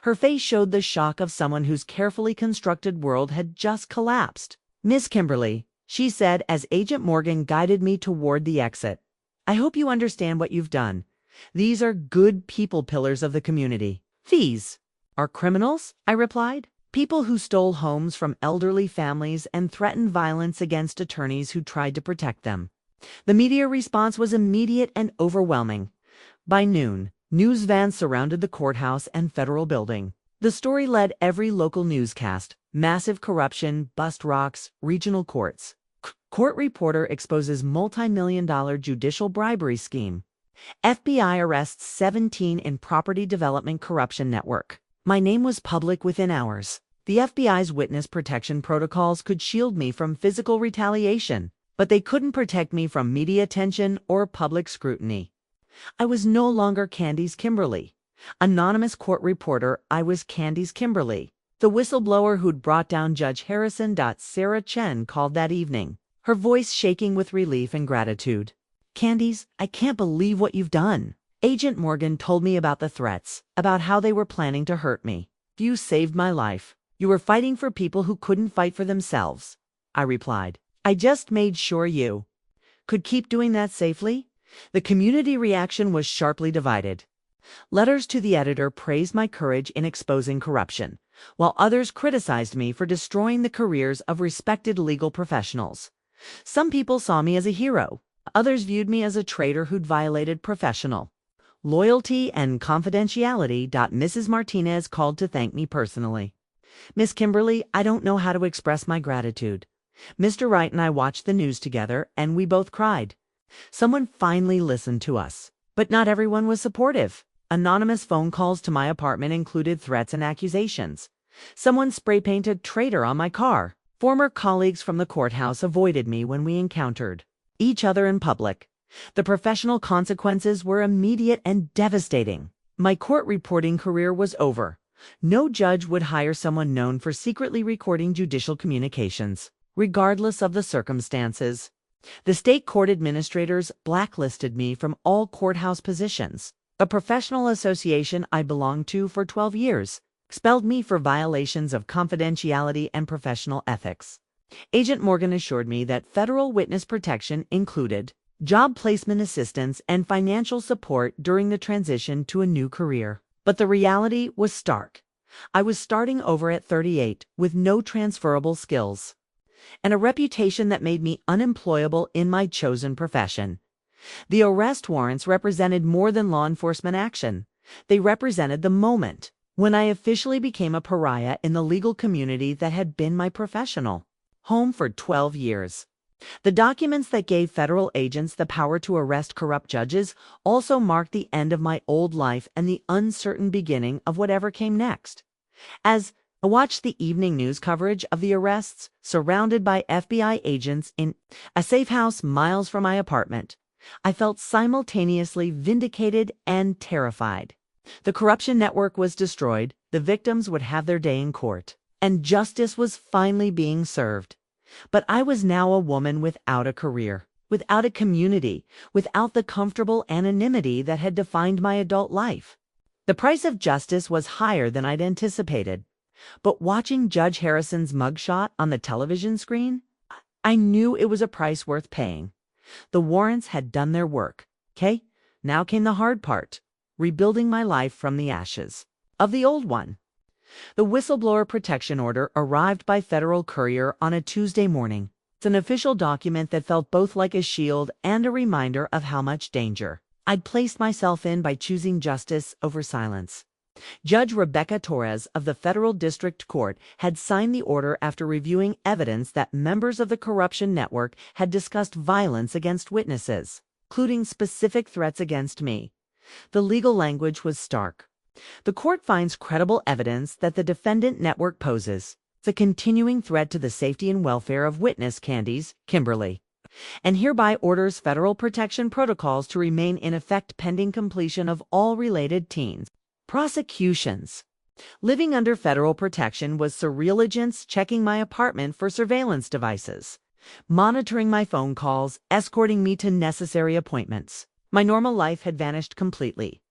Her face showed the shock of someone whose carefully constructed world had just collapsed. "Miss Kimberley," she said as Agent Morgan guided me toward the exit, "I hope you understand what you've done. These are good people pillars of the community." "These are criminals?" I replied. "People who stole homes from elderly families and threatened violence against attorneys who tried to protect them." The media response was immediate and overwhelming. By noon, news vans surrounded the courthouse and federal building. The story led every local newscast. Massive corruption, bust rocks, regional courts. Court reporter exposes multi-million-dollar judicial bribery scheme. FBI arrests 17 in property development corruption network. My name was public within hours. The FBI's witness protection protocols could shield me from physical retaliation, but they couldn't protect me from media attention or public scrutiny. I was no longer Candis Kimberley, anonymous court reporter. I was Candis Kimberley, the whistleblower who'd brought down Judge Harrison. Sarah Chen called that evening, her voice shaking with relief and gratitude. "Candis, I can't believe what you've done. Agent Morgan told me about the threats, about how they were planning to hurt me. You saved my life. You were fighting for people who couldn't fight for themselves," I replied. "I just made sure you could keep doing that safely." The community reaction was sharply divided. Letters to the editor praised my courage in exposing corruption, while others criticized me for destroying the careers of respected legal professionals. Some people saw me as a hero. Others viewed me as a traitor who'd violated professional loyalty and confidentiality. Mrs. Martinez called to thank me personally. "Miss Kimberley, I don't know how to express my gratitude. Mr. Wright and I watched the news together, and we both cried. Someone finally listened to us." But not everyone was supportive. Anonymous phone calls to my apartment included threats and accusations. Someone spray-painted "traitor" on my car. Former colleagues from the courthouse avoided me when we encountered each other in public. The professional consequences were immediate and devastating. My court reporting career was over. No judge would hire someone known for secretly recording judicial communications, regardless of the circumstances. The state court administrators blacklisted me from all courthouse positions. A professional association I belonged to for 12 years expelled me for violations of confidentiality and professional ethics. Agent Morgan assured me that federal witness protection included job placement assistance and financial support during the transition to a new career. But the reality was stark. I was starting over at 38 with no transferable skills and a reputation that made me unemployable in my chosen profession. The arrest warrants represented more than law enforcement action. They represented the moment when I officially became a pariah in the legal community that had been my professional home for 12 years. The documents that gave federal agents the power to arrest corrupt judges also marked the end of my old life and the uncertain beginning of whatever came next. As I watched the evening news coverage of the arrests, surrounded by FBI agents in a safe house miles from my apartment, I felt simultaneously vindicated and terrified. The corruption network was destroyed, the victims would have their day in court, and justice was finally being served. But I was now a woman without a career, without a community, without the comfortable anonymity that had defined my adult life. The price of justice was higher than I'd anticipated. But watching Judge Harrison's mugshot on the television screen, I knew it was a price worth paying. The warrants had done their work. Okay, now came the hard part, rebuilding my life from the ashes of the old one. The whistleblower protection order arrived by federal courier on a Tuesday morning. It's an official document that felt both like a shield and a reminder of how much danger I'd placed myself in by choosing justice over silence. Judge Rebecca Torres of the Federal District Court had signed the order after reviewing evidence that members of the corruption network had discussed violence against witnesses, including specific threats against me. The legal language was stark. The court finds credible evidence that the defendant network poses a continuing threat to the safety and welfare of witness Candis Kimberley, and hereby orders federal protection protocols to remain in effect pending completion of all related teens. Prosecutions. Living under federal protection was surreal agents checking my apartment for surveillance devices, monitoring my phone calls, escorting me to necessary appointments. My normal life had vanished completely,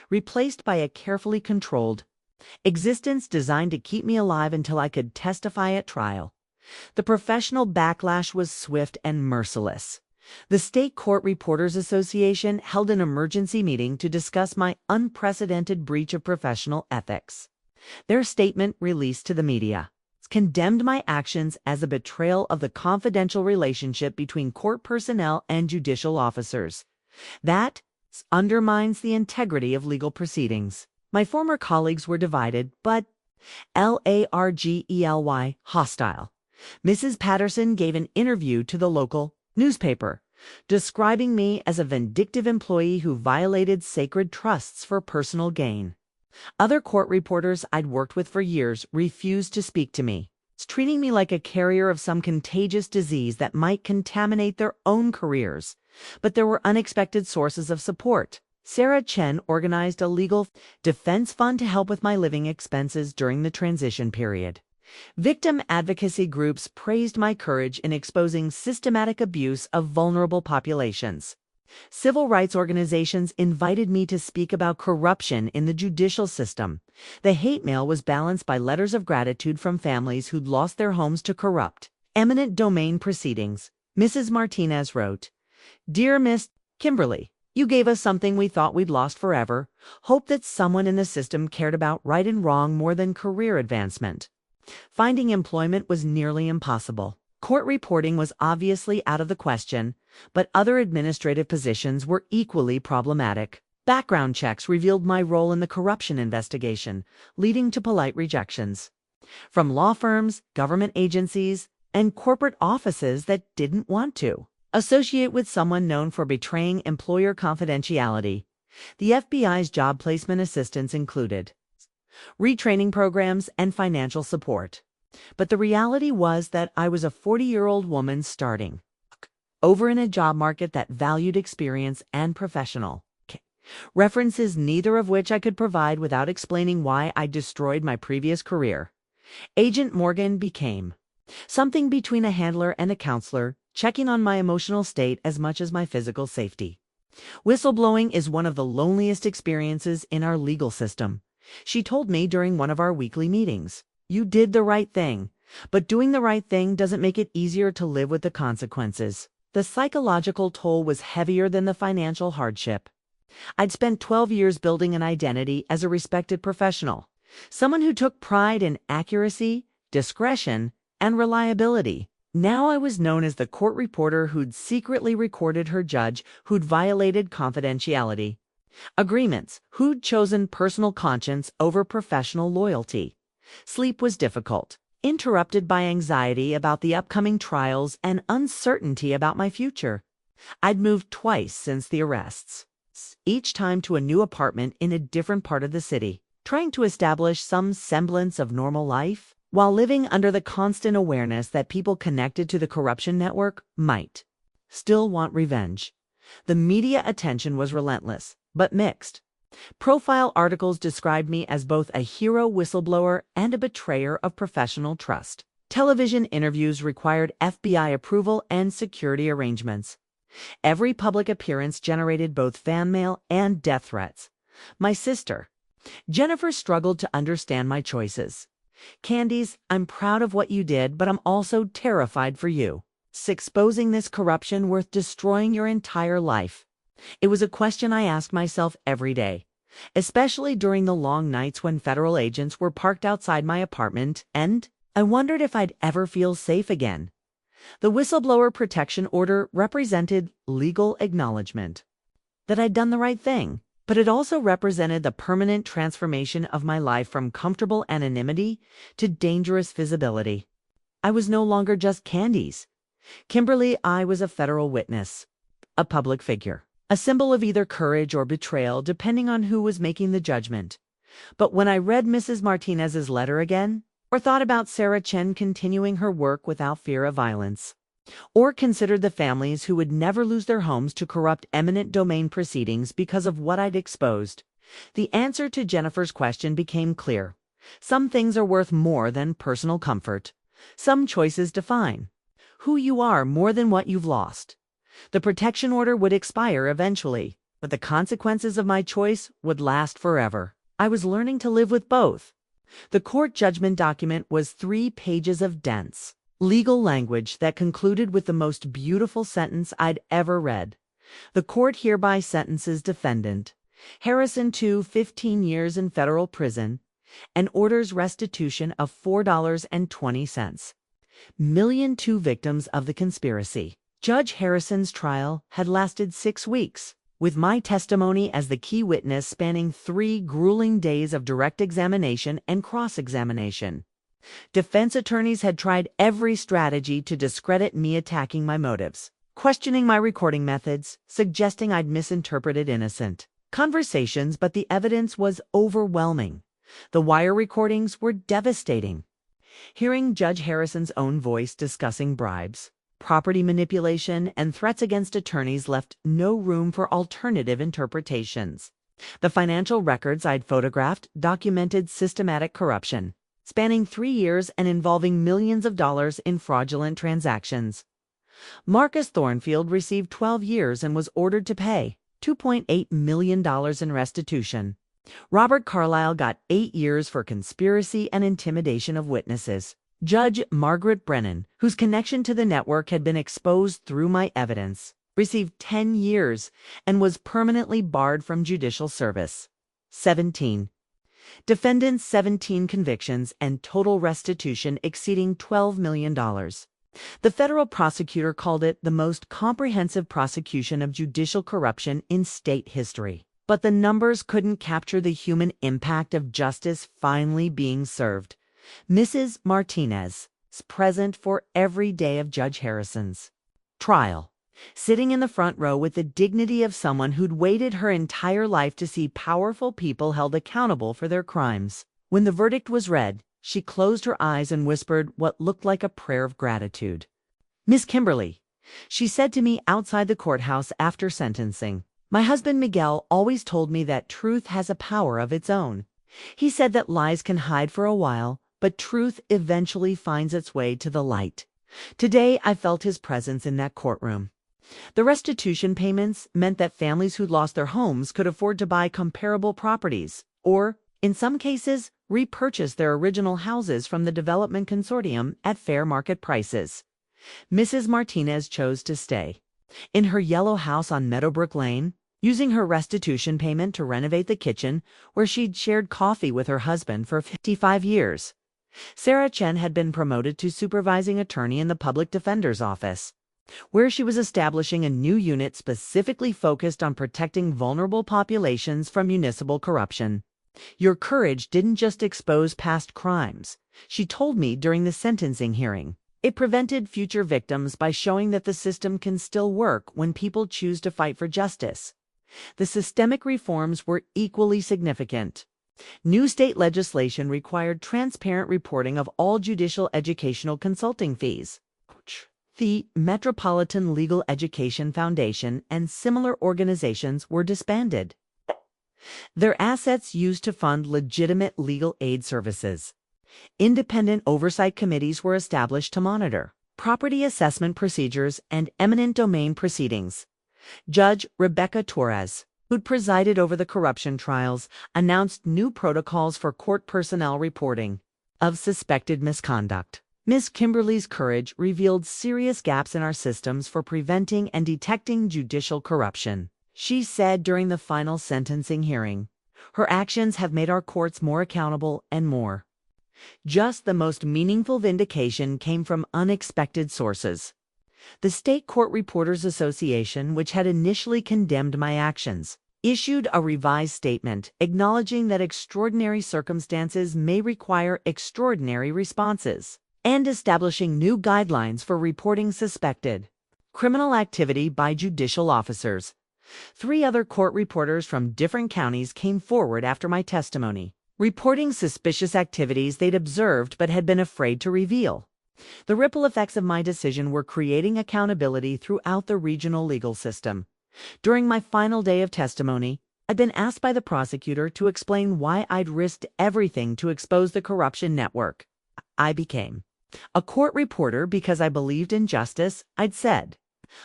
replaced by a carefully controlled existence designed to keep me alive until I could testify at trial. The professional backlash was swift and merciless. The State Court Reporters Association held an emergency meeting to discuss my unprecedented breach of professional ethics. Their statement, released to the media, condemned my actions as a betrayal of the confidential relationship between court personnel and judicial officers. That undermines the integrity of legal proceedings. My former colleagues were divided, but largely hostile. Mrs. Patterson gave an interview to the local newspaper, describing me as a vindictive employee who violated sacred trusts for personal gain. Other court reporters I'd worked with for years refused to speak to me, treating me like a carrier of some contagious disease that might contaminate their own careers. But there were unexpected sources of support. Sarah Chen organized a legal defense fund to help with my living expenses during the transition period. Victim advocacy groups praised my courage in exposing systematic abuse of vulnerable populations. Civil rights organizations invited me to speak about corruption in the judicial system. The hate mail was balanced by letters of gratitude from families who'd lost their homes to corrupt, eminent domain proceedings. Mrs. Martinez wrote, "Dear Miss Kimberley, you gave us something we thought we'd lost forever. Hope that someone in the system cared about right and wrong more than career advancement." Finding employment was nearly impossible. Court reporting was obviously out of the question, but other administrative positions were equally problematic. Background checks revealed my role in the corruption investigation, leading to polite rejections from law firms, government agencies, and corporate offices that didn't want to associate with someone known for betraying employer confidentiality. The FBI's job placement assistance included retraining programs and financial support. But the reality was that I was a 40-year-old woman starting over in a job market that valued experience and professional references, neither of which I could provide without explaining why I destroyed my previous career. Agent Morgan became something between a handler and a counselor, checking on my emotional state as much as my physical safety. Whistleblowing is one of the loneliest experiences in our legal system. She told me during one of our weekly meetings, "You did the right thing, but doing the right thing doesn't make it easier to live with the consequences." The psychological toll was heavier than the financial hardship. I'd spent 12 years building an identity as a respected professional, someone who took pride in accuracy, discretion, and reliability. Now I was known as the court reporter who'd secretly recorded her judge, who'd violated confidentiality agreements, who'd chosen personal conscience over professional loyalty. Sleep was difficult. interrupted by anxiety about the upcoming trials and uncertainty about my future. I'd moved twice since the arrests, each time to a new apartment in a different part of the city, trying to establish some semblance of normal life while living under the constant awareness that people connected to the corruption network might still want revenge. The media attention was relentless, but mixed. Profile articles described me as both a hero whistleblower and a betrayer of professional trust. Television interviews required FBI approval and security arrangements. Every public appearance generated both fan mail and death threats. My sister, Jennifer, struggled to understand my choices. "Candis, I'm proud of what you did, but I'm also terrified for you. Is exposing this corruption worth destroying your entire life?" It was a question I asked myself every day, especially during the long nights when federal agents were parked outside my apartment, and I wondered if I'd ever feel safe again. The whistleblower protection order represented legal acknowledgement that I'd done the right thing, but it also represented the permanent transformation of my life from comfortable anonymity to dangerous visibility. I was no longer just Candis Kimberley. I was a federal witness, a public figure, a symbol of either courage or betrayal, depending on who was making the judgment. But when I read Mrs. Martinez's letter again, or thought about Sarah Chen continuing her work without fear of violence, or considered the families who would never lose their homes to corrupt eminent domain proceedings because of what I'd exposed, the answer to Jennifer's question became clear. Some things are worth more than personal comfort. Some choices define who you are more than what you've lost. The protection order would expire eventually, but the consequences of my choice would last forever. I was learning to live with both. The court judgment document was 3 pages of dense legal language that concluded with the most beautiful sentence I'd ever read. The court hereby sentences defendant Harrison to 15 years in federal prison and orders restitution of $4.20 million to victims of the conspiracy. Judge Harrison's trial had lasted 6 weeks, with my testimony as the key witness spanning 3 grueling days of direct examination and cross-examination. Defense attorneys had tried every strategy to discredit me, attacking my motives, questioning my recording methods, suggesting I'd misinterpreted innocent conversations, but the evidence was overwhelming. The wire recordings were devastating. Hearing Judge Harrison's own voice discussing bribes, property manipulation, and threats against attorneys left no room for alternative interpretations. The financial records I'd photographed documented systematic corruption, spanning 3 years and involving millions of dollars in fraudulent transactions. Marcus Thornfield received 12 years and was ordered to pay $2.8 million in restitution. Robert Carlyle got 8 years for conspiracy and intimidation of witnesses. Judge Margaret Brennan, whose connection to the network had been exposed through my evidence, received 10 years and was permanently barred from judicial service. 17. Defendants' 17 convictions and total restitution exceeding $12 million. The federal prosecutor called it the most comprehensive prosecution of judicial corruption in state history. But the numbers couldn't capture the human impact of justice finally being served. Mrs. Martinez is present for every day of Judge Harrison's trial, sitting in the front row with the dignity of someone who'd waited her entire life to see powerful people held accountable for their crimes. When the verdict was read, she closed her eyes and whispered what looked like a prayer of gratitude. "Miss Kimberley," she said to me outside the courthouse after sentencing, "my husband Miguel always told me that truth has a power of its own. He said that lies can hide for a while, but truth eventually finds its way to the light." Today, I felt his presence in that courtroom. The restitution payments meant that families who'd lost their homes could afford to buy comparable properties, or, in some cases, repurchase their original houses from the development consortium at fair market prices. Mrs. Martinez chose to stay in her yellow house on Meadowbrook Lane, using her restitution payment to renovate the kitchen where she'd shared coffee with her husband for 55 years. Sarah Chen had been promoted to supervising attorney in the public defender's office, where she was establishing a new unit specifically focused on protecting vulnerable populations from municipal corruption. Your courage didn't just expose past crimes, she told me during the sentencing hearing. It prevented future victims by showing that the system can still work when people choose to fight for justice. The systemic reforms were equally significant. New state legislation required transparent reporting of all judicial educational consulting fees. The Metropolitan Legal Education Foundation and similar organizations were disbanded. Their assets used to fund legitimate legal aid services. Independent oversight committees were established to monitor property assessment procedures and eminent domain proceedings. Judge Rebecca Torres, who'd presided over the corruption trials, announced new protocols for court personnel reporting of suspected misconduct. Ms. Kimberley's courage revealed serious gaps in our systems for preventing and detecting judicial corruption. She said during the final sentencing hearing, "Her actions have made our courts more accountable and more." Just the most meaningful vindication came from unexpected sources. The State Court Reporters Association, which had initially condemned my actions, issued a revised statement acknowledging that extraordinary circumstances may require extraordinary responses, and establishing new guidelines for reporting suspected criminal activity by judicial officers. 3 other court reporters from different counties came forward after my testimony, reporting suspicious activities they'd observed but had been afraid to reveal. The ripple effects of my decision were creating accountability throughout the regional legal system. During my final day of testimony, I'd been asked by the prosecutor to explain why I'd risked everything to expose the corruption network. I became a court reporter because I believed in justice, I'd said,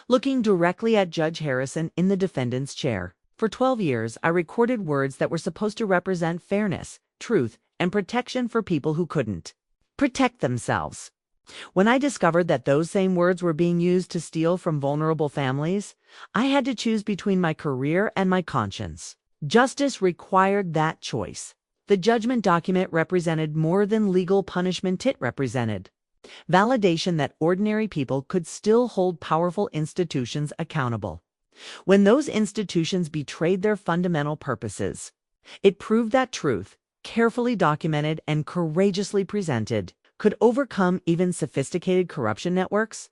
looking directly at Judge Harrison in the defendant's chair. For 12 years, I recorded words that were supposed to represent fairness, truth, and protection for people who couldn't protect themselves. When I discovered that those same words were being used to steal from vulnerable families, I had to choose between my career and my conscience. Justice required that choice. The judgment document represented more than legal punishment. It represented validation that ordinary people could still hold powerful institutions accountable when those institutions betrayed their fundamental purposes. It proved that truth, carefully documented and courageously presented, could overcome even sophisticated corruption networks.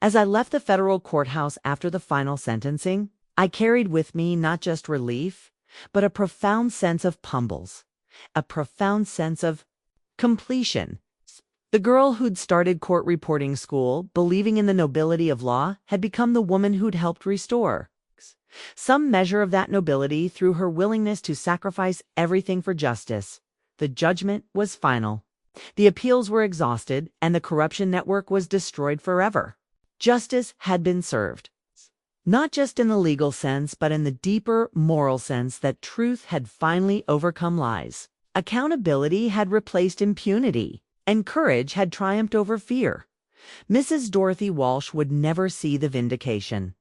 As I left the federal courthouse after the final sentencing, I carried with me not just relief, but a profound sense of pumbles, a profound sense of completion. The girl who'd started court reporting school, believing in the nobility of law, had become the woman who'd helped restore some measure of that nobility through her willingness to sacrifice everything for justice. The judgment was final. The appeals were exhausted, and the corruption network was destroyed forever. Justice had been served. Not just in the legal sense, but in the deeper moral sense that truth had finally overcome lies. Accountability had replaced impunity, and courage had triumphed over fear. Mrs. Dorothy Walsh would never see the vindication,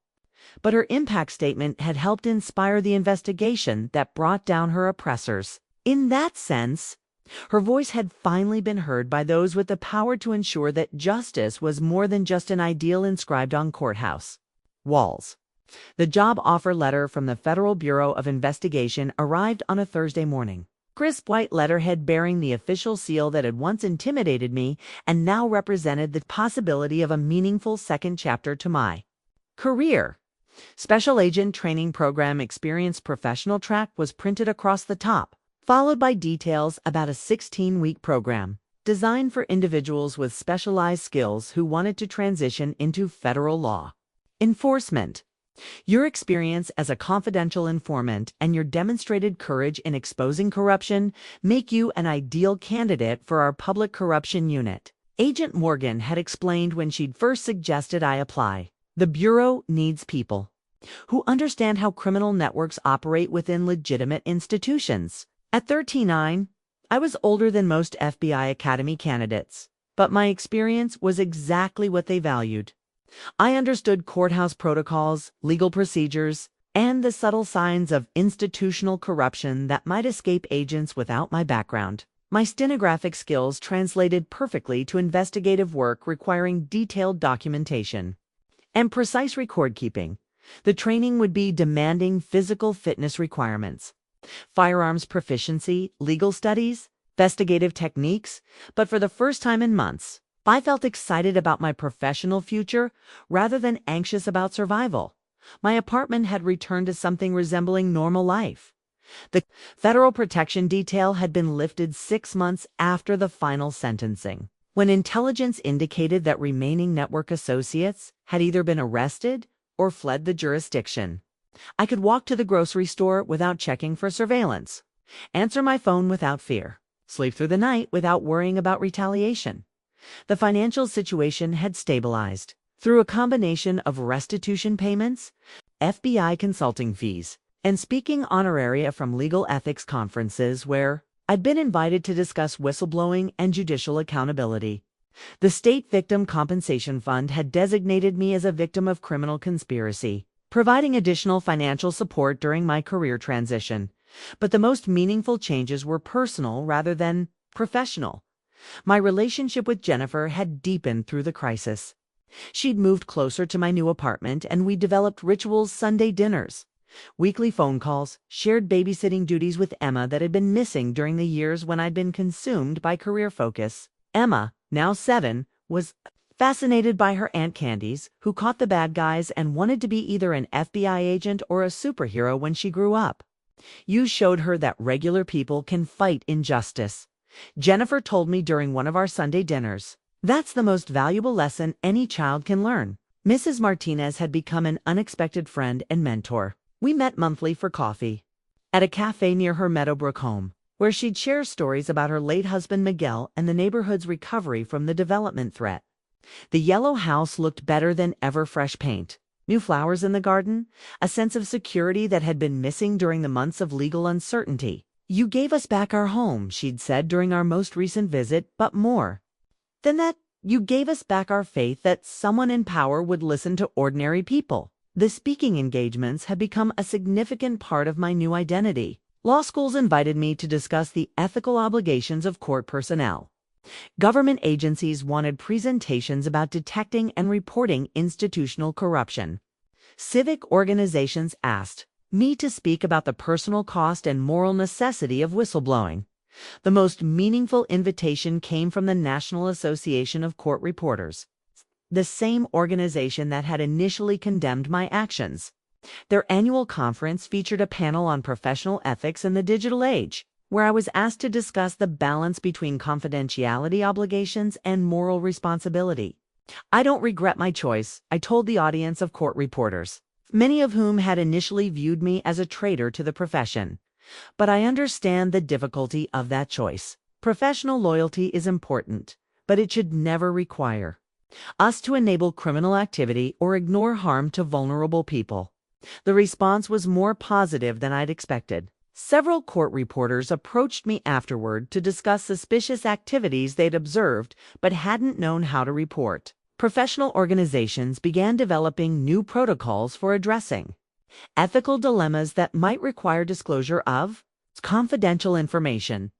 but her impact statement had helped inspire the investigation that brought down her oppressors. In that sense, her voice had finally been heard by those with the power to ensure that justice was more than just an ideal inscribed on courthouse walls. The job offer letter from the Federal Bureau of Investigation arrived on a Thursday morning. Crisp white letterhead bearing the official seal that had once intimidated me and now represented the possibility of a meaningful second chapter to my career. Special Agent Training Program Experienced Professional track was printed across the top, followed by details about a 16-week program designed for individuals with specialized skills who wanted to transition into federal law enforcement. Your experience as a confidential informant and your demonstrated courage in exposing corruption make you an ideal candidate for our public corruption unit, Agent Morgan had explained when she'd first suggested I apply. The Bureau needs people who understand how criminal networks operate within legitimate institutions. At 39, I was older than most FBI Academy candidates, but my experience was exactly what they valued. I understood courthouse protocols, legal procedures, and the subtle signs of institutional corruption that might escape agents without my background. My stenographic skills translated perfectly to investigative work requiring detailed documentation and precise record keeping. The training would be demanding physical fitness requirements. firearms proficiency, legal studies, investigative techniques, but for the first time in months, I felt excited about my professional future rather than anxious about survival. My apartment had returned to something resembling normal life. The federal protection detail had been lifted 6 months after the final sentencing, when intelligence indicated that remaining network associates had either been arrested or fled the jurisdiction. I could walk to the grocery store without checking for surveillance, answer my phone without fear, sleep through the night without worrying about retaliation. The financial situation had stabilized through a combination of restitution payments, FBI consulting fees, and speaking honoraria from legal ethics conferences where I'd been invited to discuss whistleblowing and judicial accountability. The State Victim Compensation Fund had designated me as a victim of criminal conspiracy, providing additional financial support during my career transition. But the most meaningful changes were personal rather than professional. My relationship with Jennifer had deepened through the crisis. She'd moved closer to my new apartment, and we developed rituals: Sunday dinners, weekly phone calls, shared babysitting duties with Emma that had been missing during the years when I'd been consumed by career focus. Emma, now 7, was fascinated by her Aunt Candis, who caught the bad guys and wanted to be either an FBI agent or a superhero when she grew up. You showed her that regular people can fight injustice. Jennifer told me during one of our Sunday dinners, "That's the most valuable lesson any child can learn." Mrs. Martinez had become an unexpected friend and mentor. We met monthly for coffee at a cafe near her Meadowbrook home, where she'd share stories about her late husband Miguel and the neighborhood's recovery from the development threat. The yellow house looked better than ever: fresh paint, new flowers in the garden, a sense of security that had been missing during the months of legal uncertainty. "You gave us back our home," she'd said during our most recent visit, "but more than that, you gave us back our faith that someone in power would listen to ordinary people." The speaking engagements had become a significant part of my new identity. Law schools invited me to discuss the ethical obligations of court personnel. Government agencies wanted presentations about detecting and reporting institutional corruption. Civic organizations asked me to speak about the personal cost and moral necessity of whistleblowing. The most meaningful invitation came from the National Association of Court Reporters, the same organization that had initially condemned my actions. Their annual conference featured a panel on professional ethics in the digital age, where I was asked to discuss the balance between confidentiality obligations and moral responsibility. "I don't regret my choice," I told the audience of court reporters, many of whom had initially viewed me as a traitor to the profession. "But I understand the difficulty of that choice. Professional loyalty is important, but it should never require us to enable criminal activity or ignore harm to vulnerable people." The response was more positive than I'd expected. Several court reporters approached me afterward to discuss suspicious activities they'd observed but hadn't known how to report. Professional organizations began developing new protocols for addressing ethical dilemmas that might require disclosure of confidential information.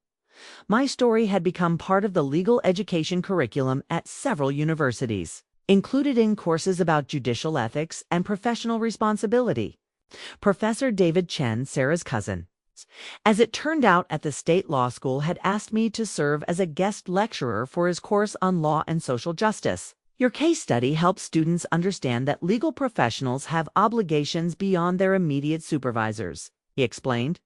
My story had become part of the legal education curriculum at several universities, included in courses about judicial ethics and professional responsibility. Professor David Chen, Sarah's cousin, as it turned out at the state law school, had asked me to serve as a guest lecturer for his course on law and social justice. "Your case study helps students understand that legal professionals have obligations beyond their immediate supervisors," he explained.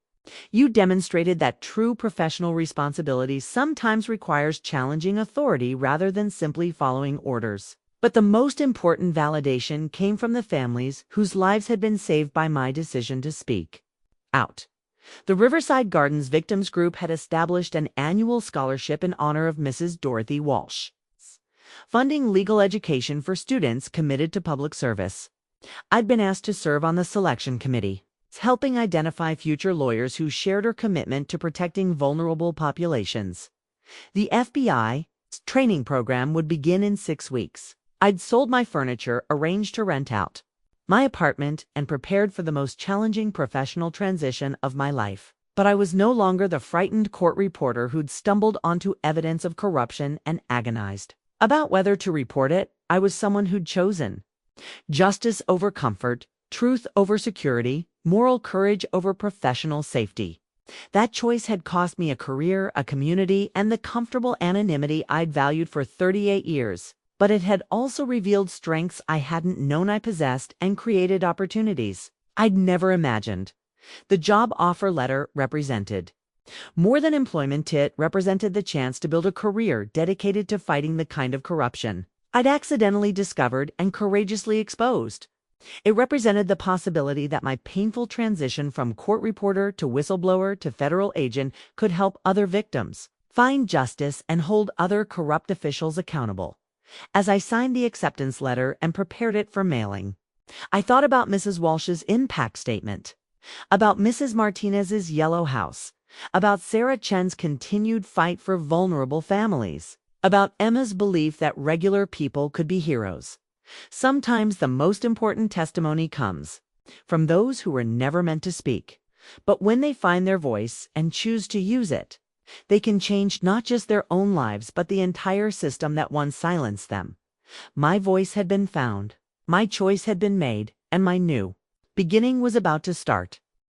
"You demonstrated that true professional responsibility sometimes requires challenging authority rather than simply following orders." But the most important validation came from the families whose lives had been saved by my decision to speak out. The Riverside Gardens Victims Group had established an annual scholarship in honor of Mrs. Dorothy Walsh, funding legal education for students committed to public service. I'd been asked to serve on the selection committee, helping identify future lawyers who shared her commitment to protecting vulnerable populations. The FBI training program would begin in 6 weeks. I'd sold my furniture, arranged to rent out my apartment, and prepared for the most challenging professional transition of my life. But I was no longer the frightened court reporter who'd stumbled onto evidence of corruption and agonized about whether to report it. I was someone who'd chosen justice over comfort, truth over security, moral courage over professional safety. That choice had cost me a career, a community, and the comfortable anonymity I'd valued for 38 years. But it had also revealed strengths I hadn't known I possessed and created opportunities I'd never imagined. The job offer letter represented more than employment. It represented the chance to build a career dedicated to fighting the kind of corruption I'd accidentally discovered and courageously exposed. It represented the possibility that my painful transition from court reporter to whistleblower to federal agent could help other victims find justice and hold other corrupt officials accountable. As I signed the acceptance letter and prepared it for mailing, I thought about Mrs. Walsh's impact statement, about Mrs. Martinez's yellow house, about Sarah Chen's continued fight for vulnerable families, about Emma's belief that regular people could be heroes. Sometimes the most important testimony comes from those who were never meant to speak, but when they find their voice and choose to use it, they can change not just their own lives but the entire system that once silenced them. My voice had been found, my choice had been made, and my new beginning was about to start.